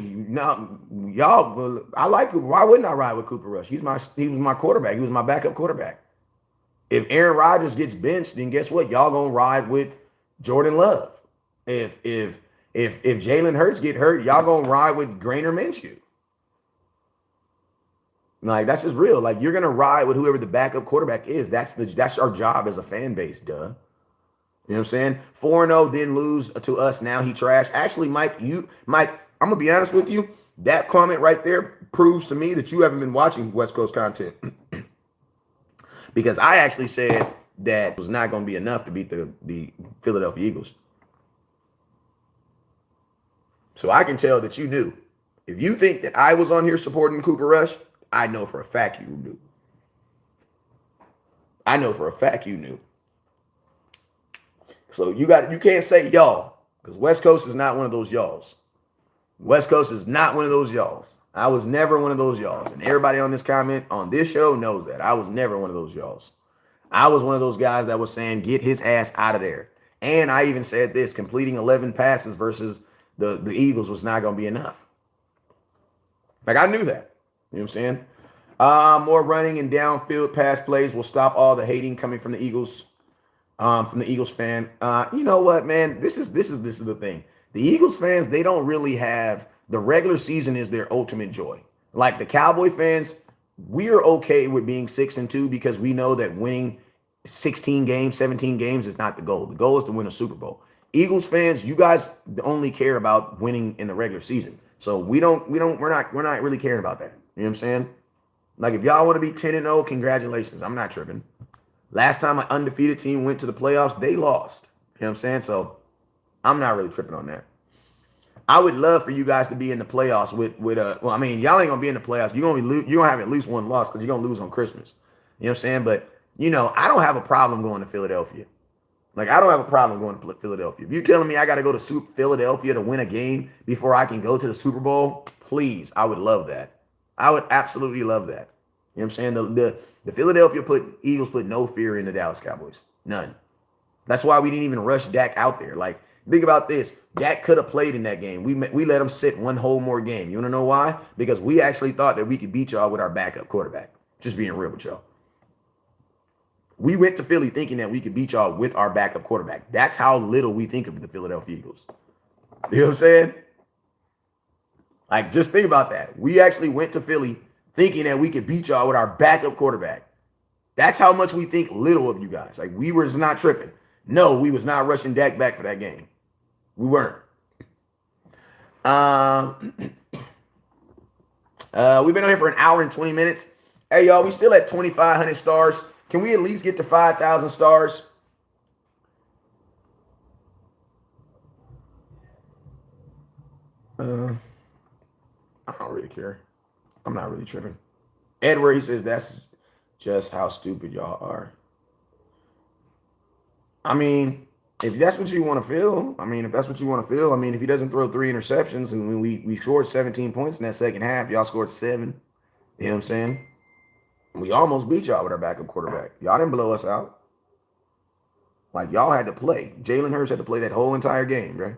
y'all? I like. Why wouldn't I ride with Cooper Rush? He was my quarterback. He was my backup quarterback. If Aaron Rodgers gets benched, then guess what? Y'all gonna ride with Jordan Love. If Jalen Hurts get hurt, y'all gonna ride with Grainer Minshew. Like, that's just real. Like, you're gonna ride with whoever the backup quarterback is. That's our job as a fan base, duh. You know what I'm saying? 4-0, didn't lose to us. Now he trash. Actually, Mike, I'm gonna be honest with you. That comment right there proves to me that you haven't been watching West Coast content. because I actually said that it was not going to be enough to beat the Philadelphia Eagles. So I can tell that you knew. If you think that I was on here supporting Cooper Rush, I know for a fact you knew. I know for a fact you knew. So you can't say y'all, because West Coast is not one of those y'alls. West Coast is not one of those y'alls. I was never one of those y'alls. And everybody on this comment on this show knows that. I was never one of those y'alls. I was one of those guys that was saying, get his ass out of there. And I even said this, completing 11 passes versus the Eagles was not going to be enough. Like, I knew that. You know what I'm saying? More running and downfield pass plays will stop all the hating coming from the Eagles. From the Eagles fan. You know what, man? This is the thing. The Eagles fans, they don't really have, the regular season is their ultimate joy. Like the Cowboy fans, we are okay with being 6-2 because we know that winning 16 games, 17 games is not the goal. The goal is to win a Super Bowl. Eagles fans, you guys only care about winning in the regular season. So we're not really caring about that. You know what I'm saying? Like, if y'all want to be 10-0, congratulations. I'm not tripping. Last time an undefeated team went to the playoffs, they lost. You know what I'm saying? So I'm not really tripping on that. I would love for you guys to be in the playoffs with well, I mean, y'all ain't gonna be in the playoffs. You're gonna have at least one loss because you're gonna lose on Christmas. You know what I'm saying? But I don't have a problem going to Philadelphia. Like, I don't have a problem going to Philadelphia. If you're telling me I got to go to Philadelphia to win a game before I can go to the Super Bowl, please, I would love that. I would absolutely love that. You know what I'm saying? The Philadelphia Eagles put no fear in the Dallas Cowboys. None. That's why we didn't even rush Dak out there. Like, think about this. Dak could have played in that game. We let him sit one whole more game. You want to know why? Because we actually thought that we could beat y'all with our backup quarterback. Just being real with y'all. We went to Philly thinking that we could beat y'all with our backup quarterback. That's how little we think of the Philadelphia Eagles. You know what I'm saying? Like, just think about that. We actually went to Philly thinking that we could beat y'all with our backup quarterback. That's how much we think little of you guys. Like, we were just not tripping. No, we was not rushing Dak back for that game. We weren't. We've been on here for an hour and 20 minutes. Hey, y'all, we still at 2,500 stars. Can we at least get to 5,000 stars? I don't really care. I'm not really tripping. Edward, he says, that's just how stupid y'all are. I mean, if that's what you want to feel, if he doesn't throw 3 interceptions and we scored 17 points in that second half, y'all scored 7. You know what I'm saying? We almost beat y'all with our backup quarterback. Y'all didn't blow us out. Like, y'all had to play. Jalen Hurts had to play that whole entire game, bro.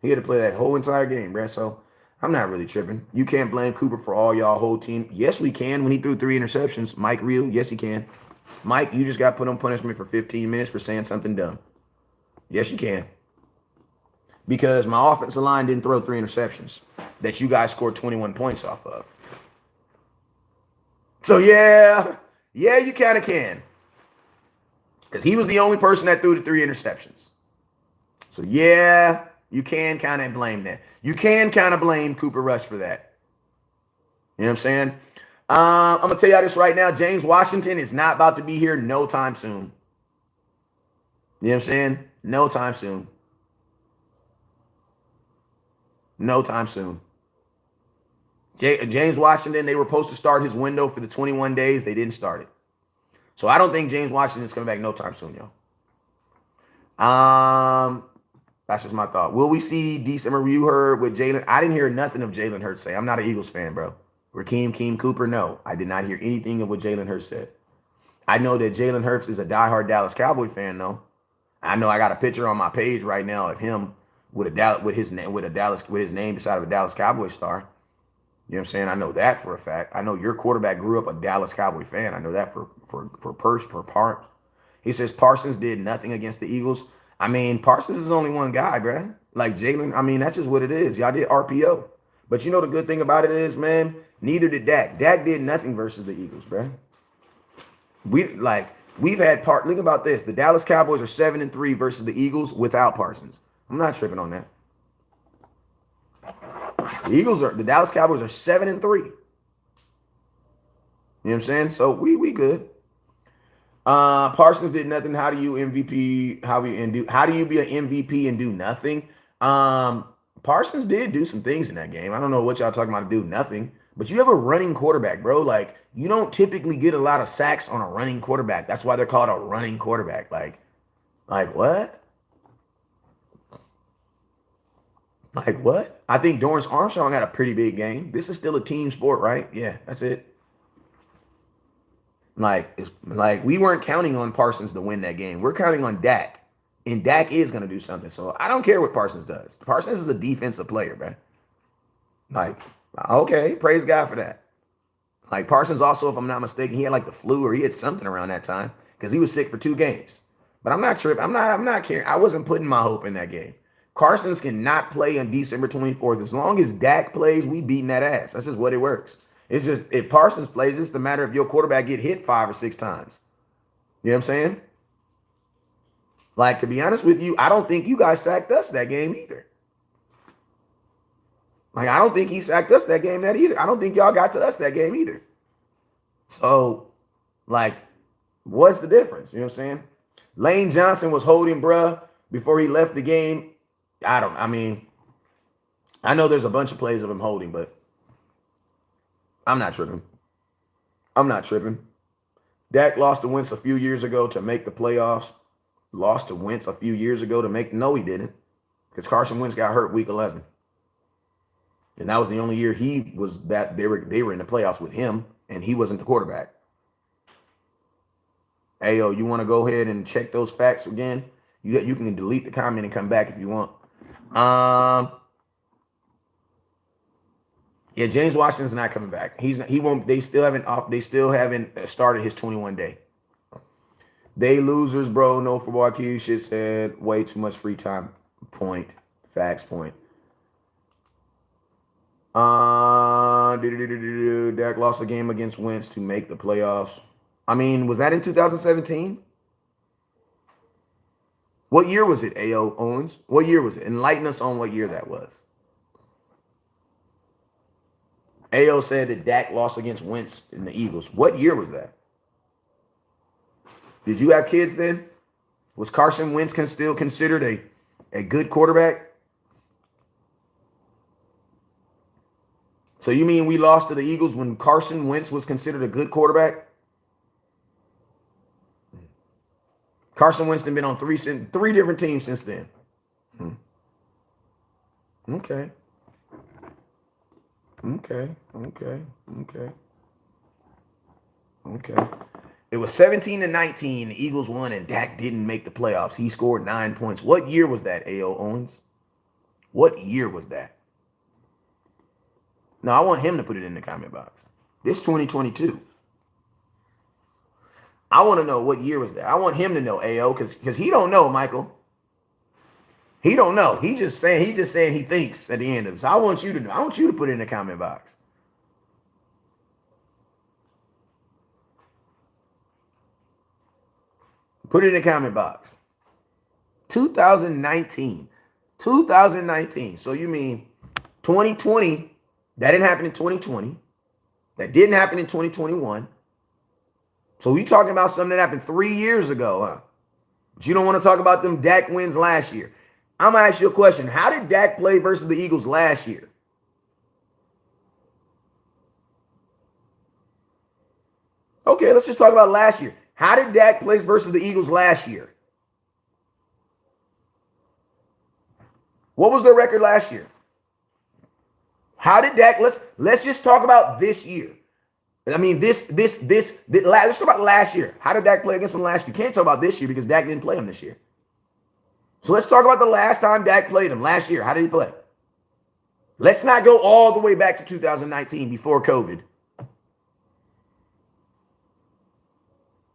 He had to play that whole entire game, bro. So I'm not really tripping. You can't blame Cooper for all y'all whole team. Yes, we can. When he threw 3 interceptions, Mike Real, yes, he can. Mike, you just got put on punishment for 15 minutes for saying something dumb. Yes, you can. Because my offensive line didn't throw 3 interceptions that you guys scored 21 points off of. So, yeah, you kind of can. Because he was the only person that threw the 3 interceptions. So, yeah, you can kind of blame that. You can kind of blame Cooper Rush for that. You know what I'm saying? I'm going to tell y'all this right now. James Washington is not about to be here no time soon. You know what I'm saying? No time soon. No time soon. James Washington, they were supposed to start his window for the 21 days. They didn't start it. So I don't think James Washington is coming back no time soon, y'all. That's just my thought. Will we see decent review heard with Jalen? I didn't hear nothing of Jalen Hurts say. I'm not an Eagles fan, bro. Rakeem Cooper, no. I did not hear anything of what Jalen Hurts said. I know that Jalen Hurts is a diehard Dallas Cowboy fan, though. I know I got a picture on my page right now of him with his name beside of a Dallas Cowboy star. You know what I'm saying? I know that for a fact. I know your quarterback grew up a Dallas Cowboy fan. I know that for part. He says Parsons did nothing against the Eagles. I mean, Parsons is only one guy, bro. Like Jalen, I mean, that's just what it is. Y'all did RPO. But you know the good thing about it is, man, neither did Dak. Dak did nothing versus the Eagles, bro. Think about this. The Dallas Cowboys are 7-3 versus the Eagles without Parsons. I'm not tripping on that. The Dallas Cowboys are 7-3. You know You know what I'm saying? So we good. Parsons did nothing. How do you MVP? How do you be an MVP and do nothing? Parsons did do some things in that game. I don't know what y'all talking about to do nothing, but you have a running quarterback, bro. Like you don't typically get a lot of sacks on a running quarterback. That's why they're called a running quarterback. Like what? Like what? I think Dorrance Armstrong had a pretty big game. This is still a team sport, right? Yeah, that's it. Like it's like we weren't counting on Parsons to win that game. We're counting on Dak. And Dak is gonna do something. So I don't care what Parsons does. Parsons is a defensive player, man. Like, okay, praise God for that. Like Parsons also, if I'm not mistaken, he had like the flu or he had something around that time because he was sick for 2 games. But I'm not tripping. I'm not caring. I wasn't putting my hope in that game. Carsons cannot play on December 24th. As long as Dak plays, we beating that ass. That's just what it works. It's just if Parsons plays, it's the matter if your quarterback get hit 5 or 6 times. You know what I'm saying? Like, to be honest with you, I don't think you guys sacked us that game either. Like, I don't think he sacked us that game either. I don't think y'all got to us that game either. So, like, what's the difference? You know what I'm saying? Lane Johnson was holding bruh before he left the game. I know there's a bunch of plays of him holding, but I'm not tripping. I'm not tripping. Dak lost to Wentz a few years ago to make the playoffs. Lost to Wentz a few years ago to make. No, he didn't. Because Carson Wentz got hurt week 11. And that was the only year he was that they were in the playoffs with him, and he wasn't the quarterback. Hey, yo, you want to go ahead and check those facts again? You can delete the comment and come back if you want. Yeah, James Washington's not coming back. He won't. They still haven't started his 21-day. They losers, bro. No football IQ. Shit said way too much free time. Point. Facts. Point. Dak lost a game against Wentz to make the playoffs. I mean, was that in 2017? What year was it, A.O. Owens? What year was it? Enlighten us on what year that was. A.O. said that Dak lost against Wentz in the Eagles. What year was that? Did you have kids then? Was Carson Wentz still considered a good quarterback? So you mean we lost to the Eagles when Carson Wentz was considered a good quarterback? Carson Wentz has been on three different teams since then. Okay. It was 17-19. The Eagles won, and Dak didn't make the playoffs. He scored 9 points. What year was that, A.O. Owens? What year was that? No, I want him to put it in the comment box. This 2022. I want to know what year was that. I want him to know, A.O., because he don't know, Michael. He don't know. He just saying he thinks at the end of it. So I want you to know. I want you to put it in the comment box. Put it in the comment box. 2019. 2019. So you mean 2020? That didn't happen in 2020. That didn't happen in 2021. So we talking about something that happened 3 years ago, huh? But you don't want to talk about them Dak wins last year. I'm going to ask you a question. How did Dak play versus the Eagles last year? Okay, let's just talk about last year. How did Dak play versus the Eagles last year? What was their record last year? How did Dak, let's just talk about this year. I mean, let's talk about last year. How did Dak play against them last year? You can't talk about this year because Dak didn't play him this year. So let's talk about the last time Dak played him last year. How did he play? Let's not go all the way back to 2019 before COVID.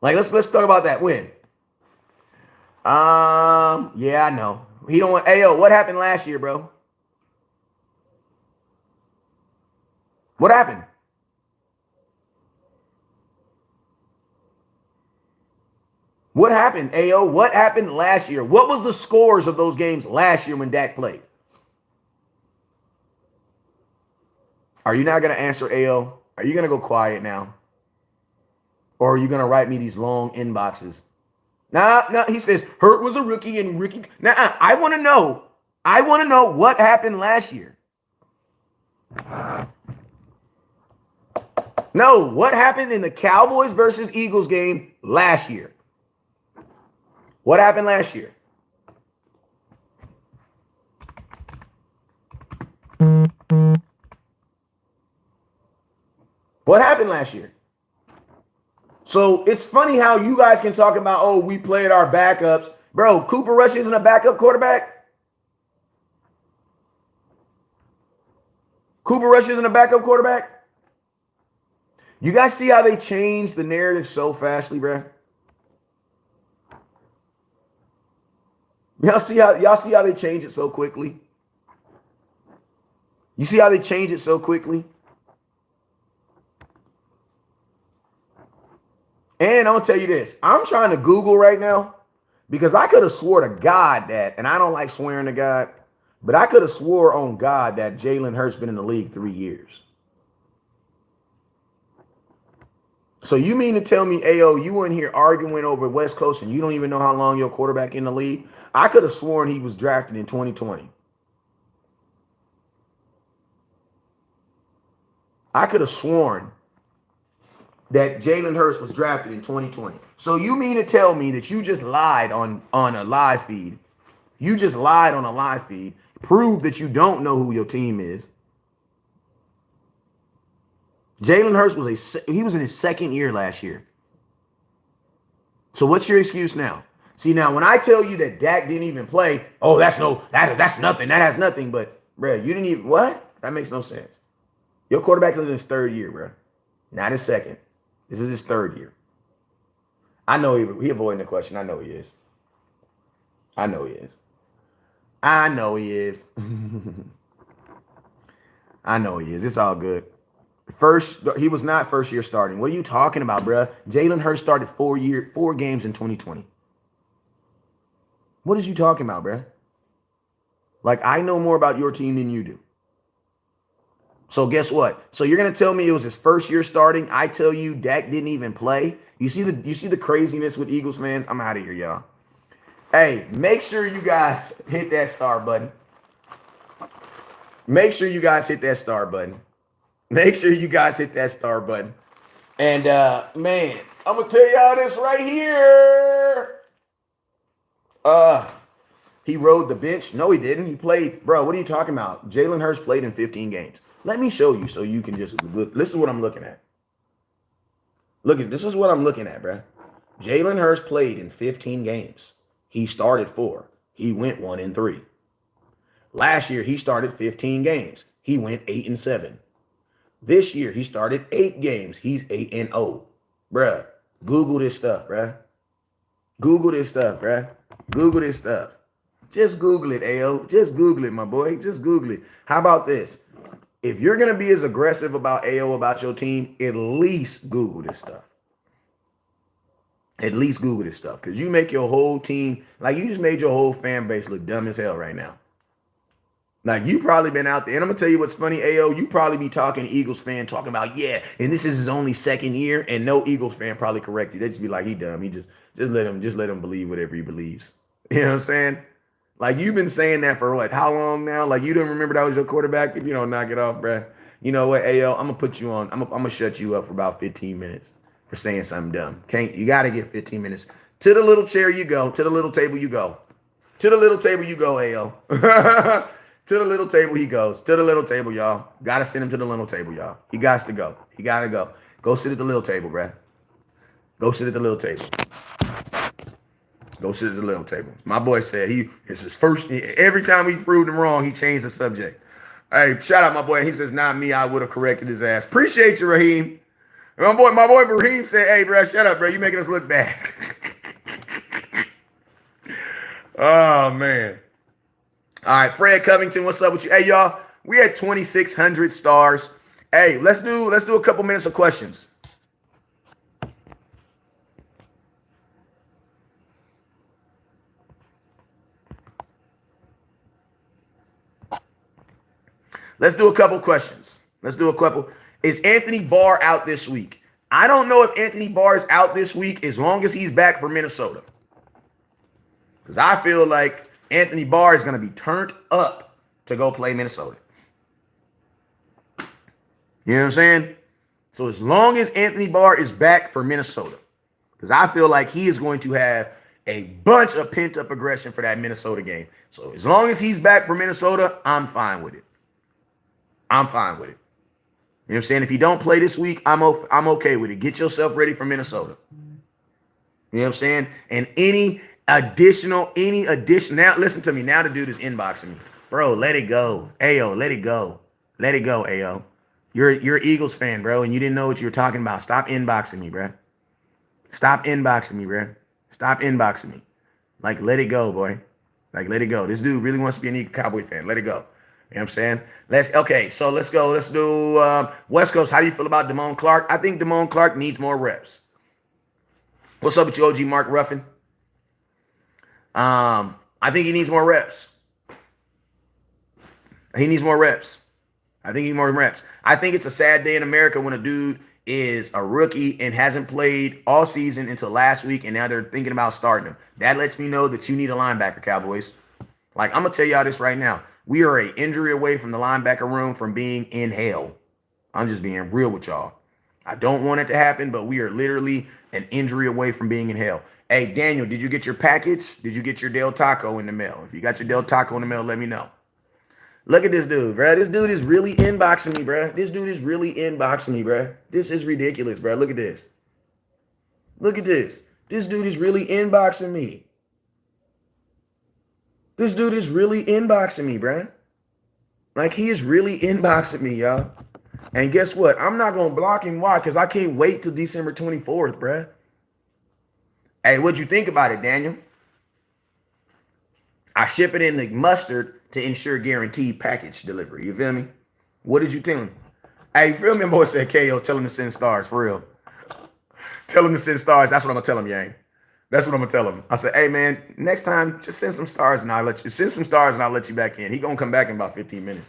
Like, let's talk about that win. Yeah, I know. He don't want, Ayo, what happened last year, bro? What happened? What happened, Ayo? What happened last year? What was the scores of those games last year when Dak played? Are you not going to answer, Ayo? Are you going to go quiet now? Or are you going to write me these long inboxes? Nah, he says Hurt was a rookie and rookie. Nah, I want to know. I want to know what happened last year. No, what happened in the Cowboys versus Eagles game last year? What happened last year? What happened last year? So it's funny how you guys can talk about, oh, we played our backups. Bro, Cooper Rush isn't a backup quarterback. Cooper Rush isn't a backup quarterback. You guys see how they changed the narrative so fastly, bro? Y'all see how they change it so quickly? You see how they change it so quickly? And I'm going to tell you this. I'm trying to Google right now because I could have swore to God that, and I don't like swearing to God, but I could have swore on God that Jalen Hurts been in the league 3 years. So you mean to tell me, Ayo, you in here arguing over West Coast and you don't even know how long your quarterback in the league? I could have sworn he was drafted in 2020. I could have sworn that Jalen Hurts was drafted in 2020. So you mean to tell me that you just lied on a live feed? You just lied on a live feed, proved that you don't know who your team is. Jalen Hurts was in his second year last year. So what's your excuse now? See, now when I tell you that Dak didn't even play, oh, that's nothing. That has nothing. But bro, you didn't even what? That makes no sense. Your quarterback is in his third year, bro. Not his second. This is his third year. I know he avoiding the question. I know he is. I know he is. I know he is. I know he is. It's all good. He was not first year starting. What are you talking about, bro? Jalen Hurts started 4 games in 2020. What is you talking about, bro? Like, I know more about your team than you do. So guess what? So you're gonna tell me it was his first year starting. I tell you Dak didn't even play. You see the craziness with Eagles fans? I'm out of here, y'all. Hey, make sure you guys hit that star button. Make sure you guys hit that star button. Make sure you guys hit that star button. And man, I'm gonna tell y'all this right here. He rode the bench. No, he didn't. He played. Bro, what are you talking about? Jalen Hurts played in 15 games. Let me show you so you can just look. This is what I'm looking at. This is what I'm looking at, bro. Jalen Hurts played in 15 games. He started 4. He went 1-3. Last year, he started 15 games. He went 8-7. This year, he started 8 games. He's 8-0. Bruh, Google this stuff, bruh. Google this stuff, bruh. Google this stuff. Just Google it, Ayo. Just Google it, my boy. Just Google it. How about this? If you're going to be as aggressive about Ayo, about your team, at least Google this stuff. At least Google this stuff. Because you make your whole team, like you just made your whole fan base look dumb as hell right now. Like you probably been out there. And I'm going to tell you what's funny, Ayo. You probably be talking to Eagles fan, talking about, yeah, and this is his only second year. And no Eagles fan probably correct you. They just be like, he dumb. He just let him believe whatever he believes. You know what I'm saying? Like, you've been saying that for what? How long now? Like, you didn't remember that was your quarterback? If you don't knock it off, bruh. You know what, Ayo? I'm going to put you on. I'm going to shut you up for about 15 minutes for saying something dumb. You got to get 15 minutes. To the little chair you go. To the little table you go. To the little table you go, Ayo. To the little table he goes. To the little table, y'all. Got to send him to the little table, y'all. He got to go. He got to go. Go sit at the little table, bruh. Go sit at the little table. Go sit at the little table. My boy said it's his first. Every time we proved him wrong, he changed the subject. Hey, shout out my boy. He says, not me. I would have corrected his ass. Appreciate you, Raheem. My boy Raheem said, hey, bro, shut up, bro. You making us look bad. Oh, man. All right, Fred Covington, what's up with you? Hey, y'all, we had 2,600 stars. Hey, let's do a couple minutes of questions. Let's do a couple questions. Let's do a couple. Is Anthony Barr out this week? I don't know if Anthony Barr is out this week as long as he's back for Minnesota. Because I feel like Anthony Barr is going to be turned up to go play Minnesota. You know what I'm saying? So as long as Anthony Barr is back for Minnesota, because I feel like he is going to have a bunch of pent-up aggression for that Minnesota game. So as long as he's back for Minnesota, I'm fine with it. I'm fine with it. You know what I'm saying? If you don't play this week, I'm okay with it. Get yourself ready for Minnesota. You know what I'm saying? And any additional, now listen to me. Now the dude is inboxing me. Bro, let it go. Ayo, let it go. Let it go, Ayo. You're an Eagles fan, bro, and you didn't know what you were talking about. Stop inboxing me, bro. Stop inboxing me, bro. Stop inboxing me. Like, let it go, boy. Like, let it go. This dude really wants to be an Eagle Cowboy fan. Let it go. You know what I'm saying? So let's go. Let's do West Coast. How do you feel about Damone Clark? I think Damone Clark needs more reps. What's up with you, OG Mark Ruffin? I think he needs more reps. He needs more reps. I think he needs more reps. I think it's a sad day in America when a dude is a rookie and hasn't played all season until last week, and now they're thinking about starting him. That lets me know that you need a linebacker, Cowboys. Like, I'm going to tell y'all this right now. We are an injury away from the linebacker room from being in hell. I'm just being real with y'all. I don't want it to happen, but we are literally an injury away from being in hell. Hey, Daniel, did you get your package? Did you get your Del Taco in the mail? If you got your Del Taco in the mail, let me know. Look at this dude, bro. This dude is really inboxing me, bro. This dude is really inboxing me, bro. This is ridiculous, bro. Look at this. Look at this. This dude is really inboxing me. This dude is really inboxing me, bro. Like, he is really inboxing me, y'all. And guess what? I'm not going to block him. Why? Because I can't wait till December 24th, bro. Hey, what'd you think about it, Daniel? I ship it in the mustard to ensure guaranteed package delivery. You feel me? What did you tell him? Hey, you feel me? My boy said, KO, tell him to send stars, for real. Tell him to send stars. That's what I'm going to tell him, Yang. That's what I'm going to tell him. I said, hey, man, next time, just send some stars and I'll let you back in. He going to come back in about 15 minutes.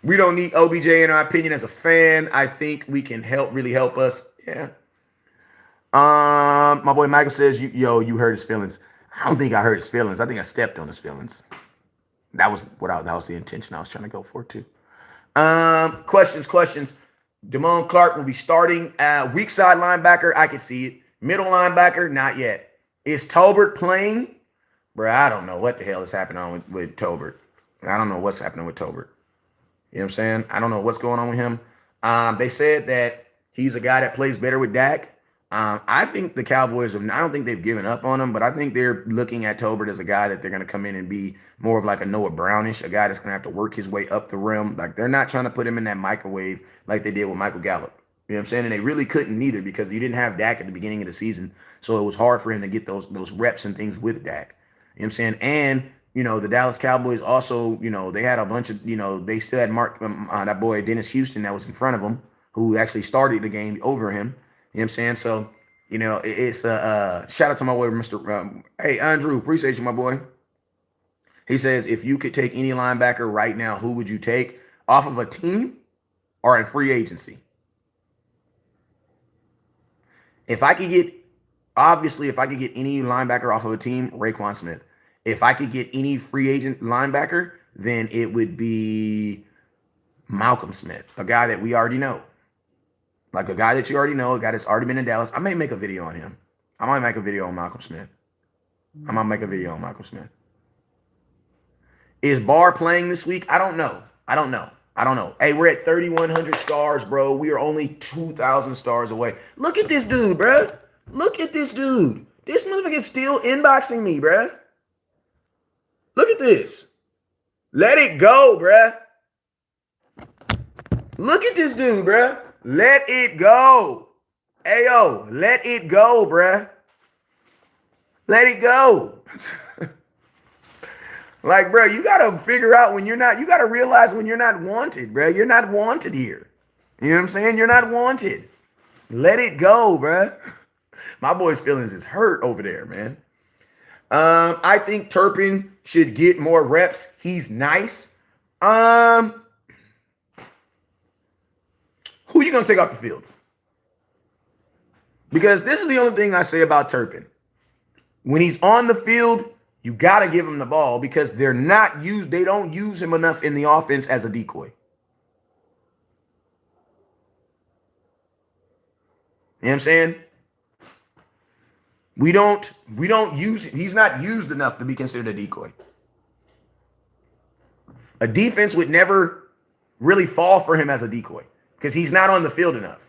We don't need OBJ in our opinion as a fan. I think we can really help us. Yeah. My boy Michael says, you hurt his feelings. I don't think I hurt his feelings. I think I stepped on his feelings. That was the intention I was trying to go for too. Questions. Damone Clark will be starting weak side linebacker. I can see it. Middle linebacker, not yet. Is Tolbert playing? Bro, I don't know what the hell is happening with Tolbert. I don't know what's happening with Tolbert. You know what I'm saying? I don't know what's going on with him. They said that he's a guy that plays better with Dak. I think the Cowboys I don't think they've given up on him, but I think they're looking at Tolbert as a guy that they're going to come in and be more of like a Noah Brownish, a guy that's going to have to work his way up the rim. Like, they're not trying to put him in that microwave like they did with Michael Gallup. You know what I'm saying? And they really couldn't neither because you didn't have Dak at the beginning of the season. So it was hard for him to get those reps and things with Dak. You know what I'm saying? And, the Dallas Cowboys also, they had a bunch of, they still had that boy Dennis Houston that was in front of him, who actually started the game over him. You know what I'm saying? So, it's a shout out to my boy, Mr. Hey, Andrew, appreciate you, my boy. He says, if you could take any linebacker right now, who would you take off of a team or in free agency? If I could get any linebacker off of a team, Raekwon Smith. If I could get any free agent linebacker, then it would be Malcolm Smith, a guy that we already know. Like a guy that you already know, a guy that's already been in Dallas. I may make a video on him. I might make a video on Malcolm Smith. Is Barr playing this week? I don't know. Hey, we're at 3,100 stars, bro. We are only 2,000 stars away. Look at this dude, bro. Look at this dude. This motherfucker is still inboxing me, bro. Look at this. Let it go, bro. Look at this dude, bro. Let it go. Ayo, let it go, bruh. Let it go. Like, bro, you got to figure out you got to realize when you're not wanted, bro. You're not wanted here. You know what I'm saying? You're not wanted. Let it go, bruh. My boy's feelings is hurt over there, man. I think Turpin should get more reps. He's nice. Who you going to take off the field? Because this is the only thing I say about Turpin. When he's on the field, you got to give him the ball because they don't use him enough in the offense as a decoy. You know what I'm saying? We don't use him. He's not used enough to be considered a decoy. A defense would never really fall for him as a decoy because he's not on the field enough.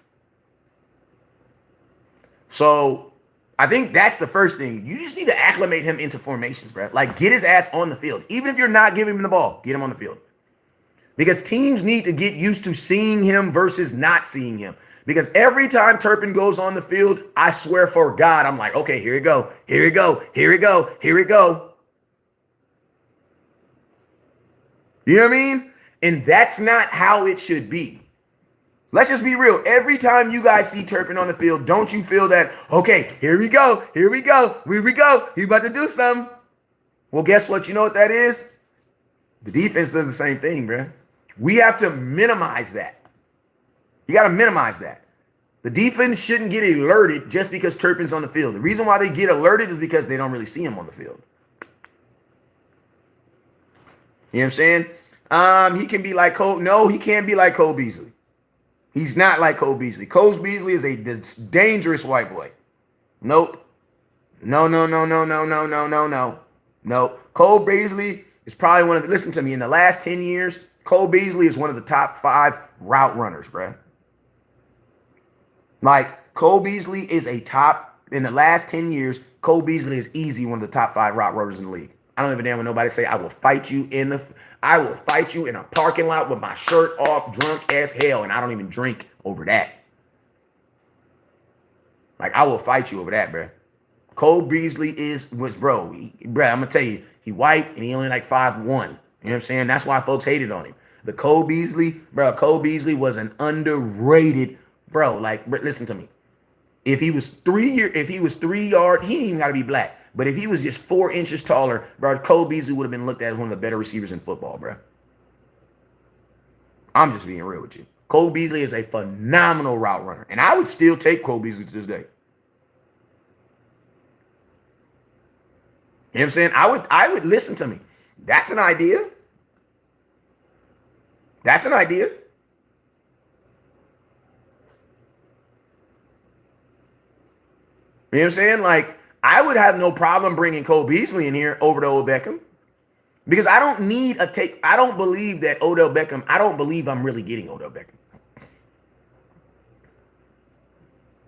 So I think that's the first thing. You just need to acclimate him into formations, bro. Like, get his ass on the field. Even if you're not giving him the ball, get him on the field. Because teams need to get used to seeing him versus not seeing him. Because every time Turpin goes on the field, I swear for God, I'm like, okay, here we go. Here we go. Here we go. Here we go. You know what I mean? And that's not how it should be. Let's just be real. Every time you guys see Turpin on the field, don't you feel that, okay, here we go. Here we go. Here we go. He's about to do something. Well, guess what? You know what that is? The defense does the same thing, bro. We have to minimize that. You got to minimize that. The defense shouldn't get alerted just because Turpin's on the field. The reason why they get alerted is because they don't really see him on the field. You know what I'm saying? He can be like Cole. No, he can't be like Cole Beasley. He's not like Cole Beasley. Cole Beasley is a dangerous white boy. Nope. No. Cole Beasley is probably one of the, listen to me, in the last 10 years, Cole Beasley is one of the top 5 route runners, bro. Like, Cole Beasley is a top, in the last 10 years, Cole Beasley is easy one of the top 5 route runners in the league. I don't give a damn when nobody say, I will fight you in a parking lot with my shirt off, drunk as hell, and I don't even drink over that. Like, I will fight you over that, bro. Cole Beasley bro, I'm going to tell you, he white, and he only like 5'1". You know what I'm saying? That's why folks hated on him. The Cole Beasley was an underrated, bro. Like, listen to me. If he was 3 yards, he didn't even got to be black. But if he was just 4 inches taller, bro, Cole Beasley would have been looked at as one of the better receivers in football, bro. I'm just being real with you. Cole Beasley is a phenomenal route runner. And I would still take Cole Beasley to this day. You know what I'm saying? I would listen to me. That's an idea. That's an idea. You know what I'm saying? Like, I would have no problem bringing Cole Beasley in here over to Odell Beckham. Because I don't need a take. I don't believe that Odell Beckham, I don't believe I'm really getting Odell Beckham.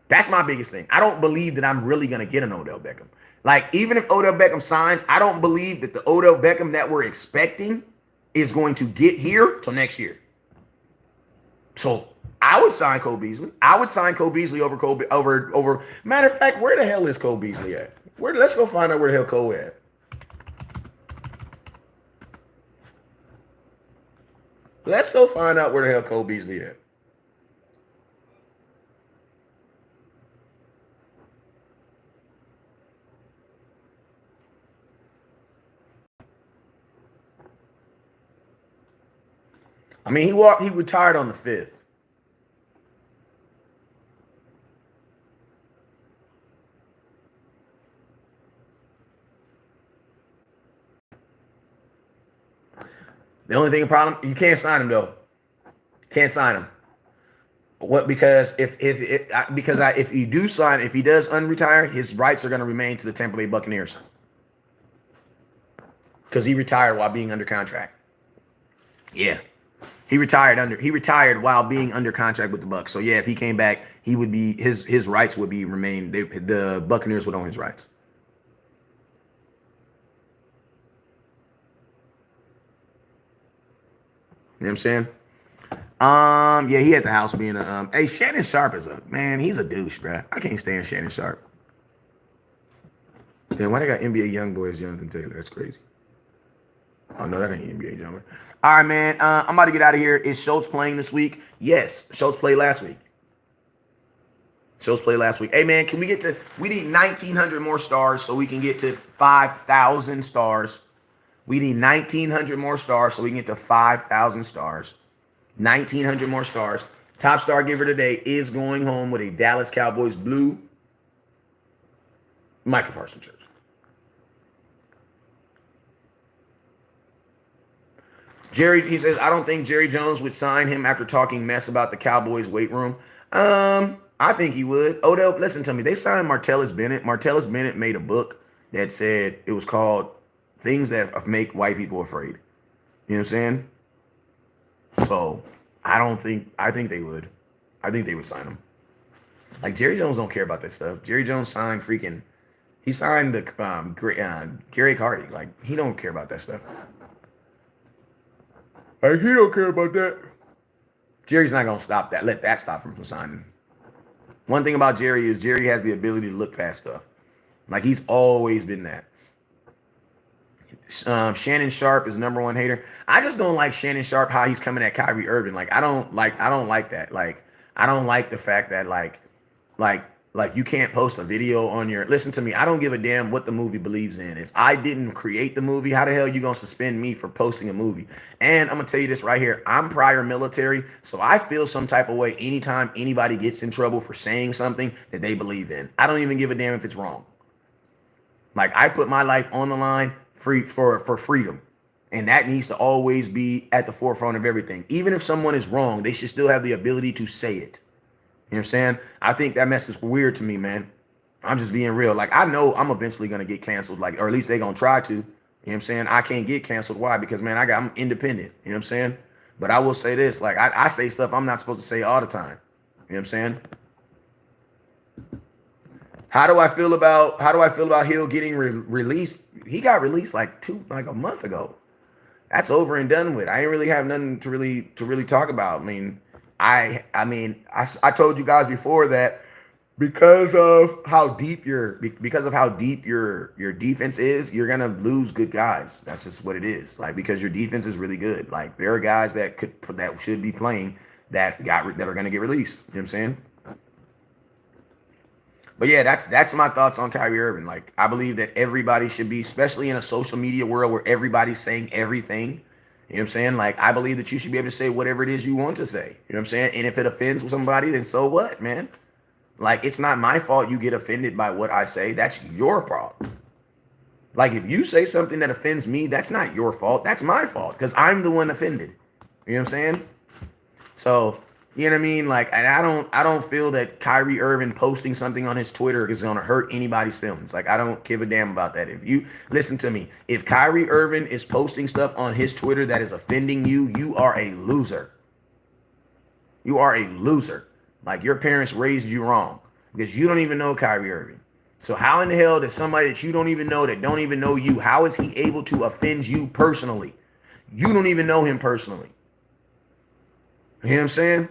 That's my biggest thing. I don't believe that I'm really going to get an Odell Beckham. Like, even if Odell Beckham signs, I don't believe that the Odell Beckham that we're expecting is going to get here till next year. So I would sign Cole Beasley. I would sign Cole Beasley over. Matter of fact, where the hell is Cole Beasley at? Let's go find out where the hell Cole at. Let's go find out where the hell Cole Beasley at. I mean, he retired on the 5th. The only thing problem, you can't sign him though. Can't sign him. What? Because if you do sign, if he does unretire, his rights are going to remain to the Tampa Bay Buccaneers. Because he retired while being under contract. Yeah. He retired while being under contract with the Bucs. So yeah, if he came back, he would be his rights would be remain. The Buccaneers would own his rights. You know what I'm saying? Yeah, he at the house being a hey, Shannon Sharp is he's a douche, bro. I can't stand Shannon Sharp. Then why they got NBA YoungBoy as Jonathan Taylor? That's crazy. Oh no, that ain't NBA YoungBoy. All right, man. I'm about to get out of here. Is Schultz playing this week? Yes, Schultz played last week. Hey, man, we need 1,900 more stars so we can get to 5,000 stars. We need 1,900 more stars so we can get to 5,000 stars. 1,900 more stars. Top star giver today is going home with a Dallas Cowboys blue Michael Parsons Church. Jerry, he says, I don't think Jerry Jones would sign him after talking mess about the Cowboys weight room. I think he would. Odell, listen to me. They signed Martellus Bennett. Martellus Bennett made a book that said it was called Things That Make White People Afraid. You know what I'm saying? So I think they would. I think they would sign him. Like Jerry Jones don't care about that stuff. Jerry Jones signed he signed the Gary Carty. Like he don't care about that stuff. Like he don't care about that. Jerry's not gonna stop that. Let that stop him from signing. One thing about Jerry is Jerry has the ability to look past stuff. Like he's always been that. Shannon Sharp is #1 hater. I just don't like Shannon Sharp how he's coming at Kyrie Irving. Like I don't like that. Like I don't like the fact that like you can't post a video on your. Listen to me. I don't give a damn what the movie believes in. If I didn't create the movie, how the hell you gonna suspend me for posting a movie? And I'm gonna tell you this right here. I'm prior military, so I feel some type of way anytime anybody gets in trouble for saying something that they believe in. I don't even give a damn if it's wrong. Like I put my life on the line for freedom. And that needs to always be at the forefront of everything. Even if someone is wrong, they should still have the ability to say it. You know what I'm saying? I think that mess is weird to me, man. I'm just being real. Like, I know I'm eventually going to get canceled, like, or at least they're going to try to. You know what I'm saying? I can't get canceled. Why? Because, man, I'm independent. You know what I'm saying? But I will say this. Like, I say stuff I'm not supposed to say all the time. You know what I'm saying? How do I feel about Hill getting released? He got released like a month ago. That's over and done with. I ain't really have nothing to really talk about. I told you guys before that because of how deep your defense is, you're gonna lose good guys. That's just what it is. Like because your defense is really good. Like there are guys that should be playing that are gonna get released. You know what I'm saying? But yeah, that's my thoughts on Kyrie Irving. Like, I believe that everybody should be, especially in a social media world where everybody's saying everything. You know what I'm saying? Like, I believe that you should be able to say whatever it is you want to say. You know what I'm saying? And if it offends somebody, then so what, man? Like, it's not my fault you get offended by what I say. That's your problem. Like, if you say something that offends me, that's not your fault. That's my fault because I'm the one offended. You know what I'm saying? So, you know what I mean? Like, and I don't feel that Kyrie Irving posting something on his Twitter is going to hurt anybody's feelings. Like, I don't give a damn about that. If you listen to me, if Kyrie Irving is posting stuff on his Twitter that is offending you, you are a loser. You are a loser. Like, your parents raised you wrong because you don't even know Kyrie Irving. So how in the hell does somebody that you don't even know, that don't even know you, how is he able to offend you personally? You don't even know him personally. You know what I'm saying?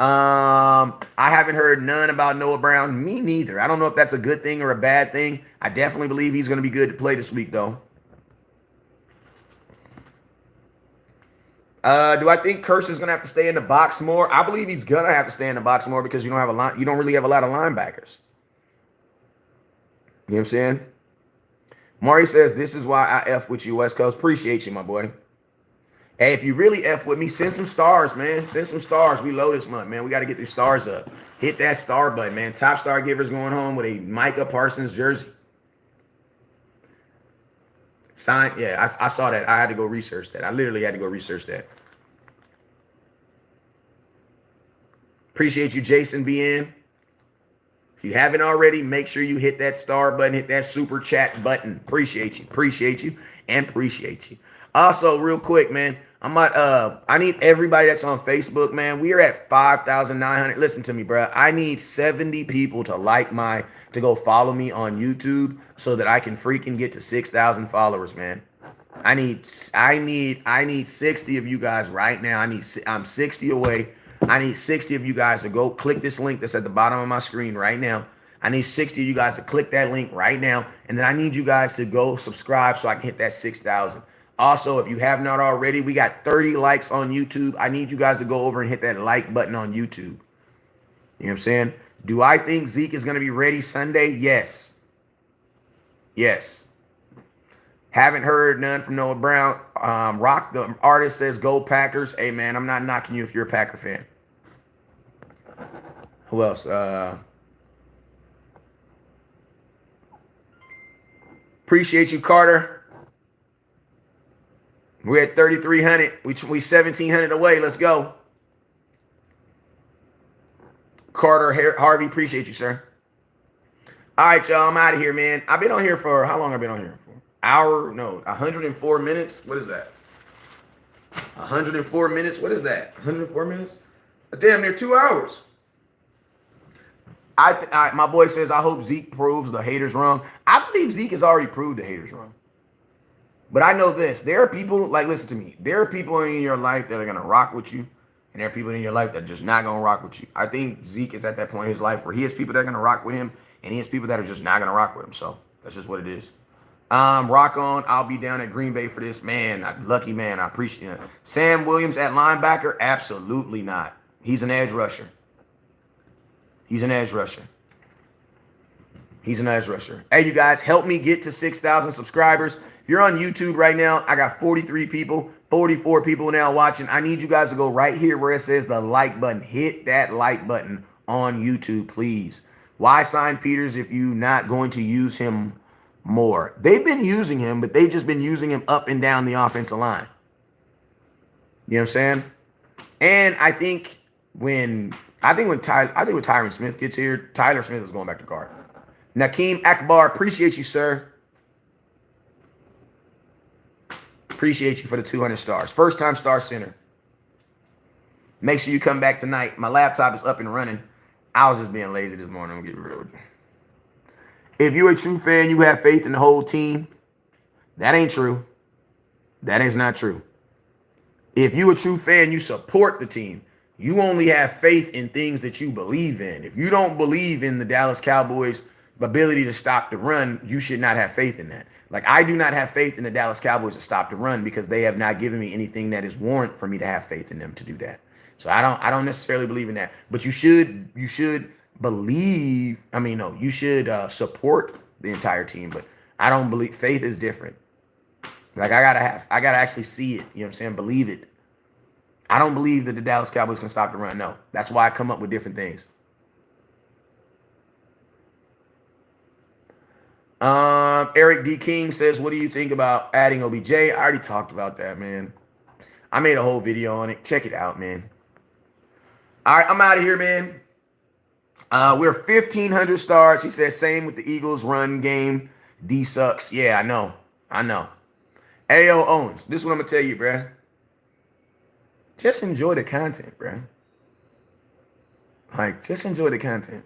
I haven't heard none about Noah Brown. Me neither. I don't know if that's a good thing or a bad thing. I definitely believe he's going to be good to play this week, though. Do I think Curse is going to have to stay in the box more? I believe he's going to have to stay in the box more because you don't really have a lot of linebackers. You know what I'm saying? Maury says, this is why I F with you, West Coast. Appreciate you, my boy. Hey, if you really F with me, send some stars, man. Send some stars. We low this month, man. We got to get these stars up. Hit that star button, man. Top star givers going home with a Micah Parsons jersey. Sign. Yeah, I saw that. I had to go research that. I literally had to go research that. Appreciate you, Jason, being. If you haven't already, make sure you hit that star button, hit that super chat button. Appreciate you, and appreciate you. Also, real quick, man, I need everybody that's on Facebook, man. We are at 5,900. Listen to me, bro. I need 70 people to go follow me on YouTube so that I can freaking get to 6,000 followers, man. I need 60 of you guys right now. I'm 60 away. I need 60 of you guys to go click this link that's at the bottom of my screen right now. I need 60 of you guys to click that link right now. And then I need you guys to go subscribe so I can hit that 6,000. Also, if you have not already, we got 30 likes on YouTube. I need you guys to go over and hit that like button on YouTube. You know what I'm saying? Do I think Zeke is going to be ready Sunday? Yes. Yes. Haven't heard none from Noah Brown. Rock, the artist, says, go Packers. Hey, man, I'm not knocking you if you're a Packer fan. Who else? Appreciate you, Carter. We're at 3,300. We 1,700 away. Let's go. Carter Harvey, appreciate you, sir. All right, y'all. I'm out of here, man. I've been on here for how long? I've been on here for hour? No, 104 minutes. What is that? 104 minutes. What is that? 104 minutes? Damn near 2 hours. My boy says, I hope Zeke proves the haters wrong. I believe Zeke has already proved the haters wrong. But I know this. There are people, like, listen to me. There are people in your life that are going to rock with you. And there are people in your life that are just not going to rock with you. I think Zeke is at that point in his life where he has people that are going to rock with him. And he has people that are just not going to rock with him. So that's just what it is. Rock on. I'll be down at Green Bay for this. Man, lucky man. I appreciate it. Sam Williams at linebacker? Absolutely not. He's an edge rusher. He's an edge rusher. He's an edge rusher. Hey, you guys, help me get to 6,000 subscribers. If you're on YouTube right now, I got 43 people, 44 people now watching. I need you guys to go right here where it says the like button. Hit that like button on YouTube, please. Why sign Peters if you're not going to use him more? They've been using him, but they've just been using him up and down the offensive line. You know what I'm saying? And I think when Tyron Smith gets here, Tyler Smith is going back to guard. Nakeem Akbar, appreciate you, sir. Appreciate you for the 200 stars. First time star center. Make sure you come back tonight. My laptop is up and running. I was just being lazy this morning. I'm getting real with you. If you're a true fan, you have faith in the whole team. That ain't true. That is not true. If you're a true fan, you support the team. You only have faith in things that you believe in. If you don't believe in the Dallas Cowboys' ability to stop the run, you should not have faith in that. Like, I do not have faith in the Dallas Cowboys to stop the run because they have not given me anything that is warrant for me to have faith in them to do that. So I don't necessarily believe in that. But you should believe. I mean, no, you should support the entire team. But I don't believe. Faith is different. Like, I gotta actually see it. You know what I'm saying? Believe it. I don't believe that the Dallas Cowboys can stop the run. No, that's why I come up with different things. Eric D. King says, what do you think about adding OBJ? I already talked about that, man. I made a whole video on it. Check it out, man. All right, I'm out of here, man. We're 1,500 stars. He says, same with the Eagles run game. D sucks. Yeah, I know. A.O. Owens, this is what I'm going to tell you, bruh. Just enjoy the content, bruh. Like, just enjoy the content.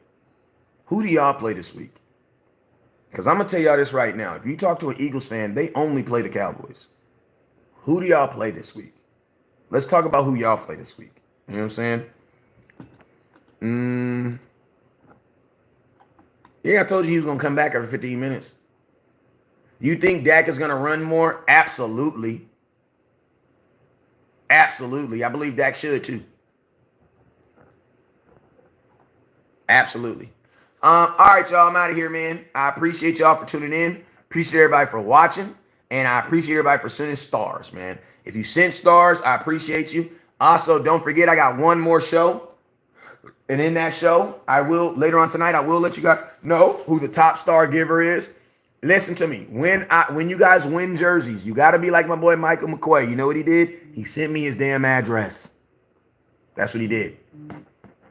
Who do y'all play this week? Because I'm going to tell y'all this right now. If you talk to an Eagles fan, they only play the Cowboys. Who do y'all play this week? Let's talk about who y'all play this week. You know what I'm saying? Yeah, I told you he was going to come back every 15 minutes. You think Dak is going to run more? Absolutely. Absolutely. I believe Dak should too. Absolutely. All right, y'all. I'm out of here, man. I appreciate y'all for tuning in. Appreciate everybody for watching. And I appreciate everybody for sending stars, man. If you sent stars, I appreciate you. Also, don't forget, I got one more show. And in that show, later on tonight, I will let you guys know who the top star giver is. Listen to me. When you guys win jerseys, you got to be like my boy Michael McQuay. You know what he did? He sent me his damn address. That's what he did.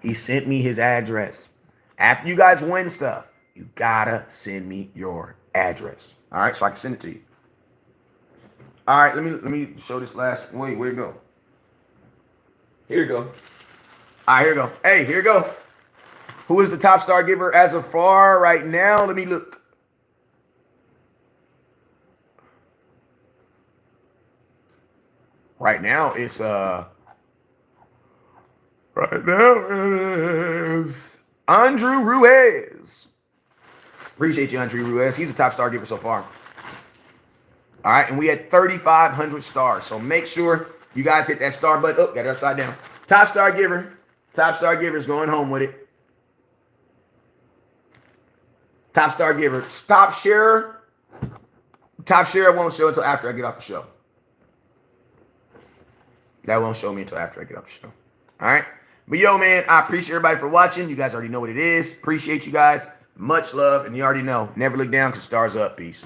He sent me his address. After you guys win stuff, you got to send me your address. All right? So I can send it to you. All right. Let me show this last. Wait, where'd it go? Here you go. All right, here you go. Hey, here you go. Who is the top star giver as of far right now? Let me look. Right now, it's Andrew Ruiz. Appreciate you, Andrew Ruiz. He's the top star giver so far. All right, and we had 3,500 stars. So make sure you guys hit that star button. Oh, got it upside down. Top star giver. Top star giver is going home with it. Top star giver. Top sharer. Top sharer won't show until after I get off the show. That won't show me until after I get off the show. All right? But yo, man, I appreciate everybody for watching. You guys already know what it is. Appreciate you guys. Much love. And you already know, never look down because stars up. Peace.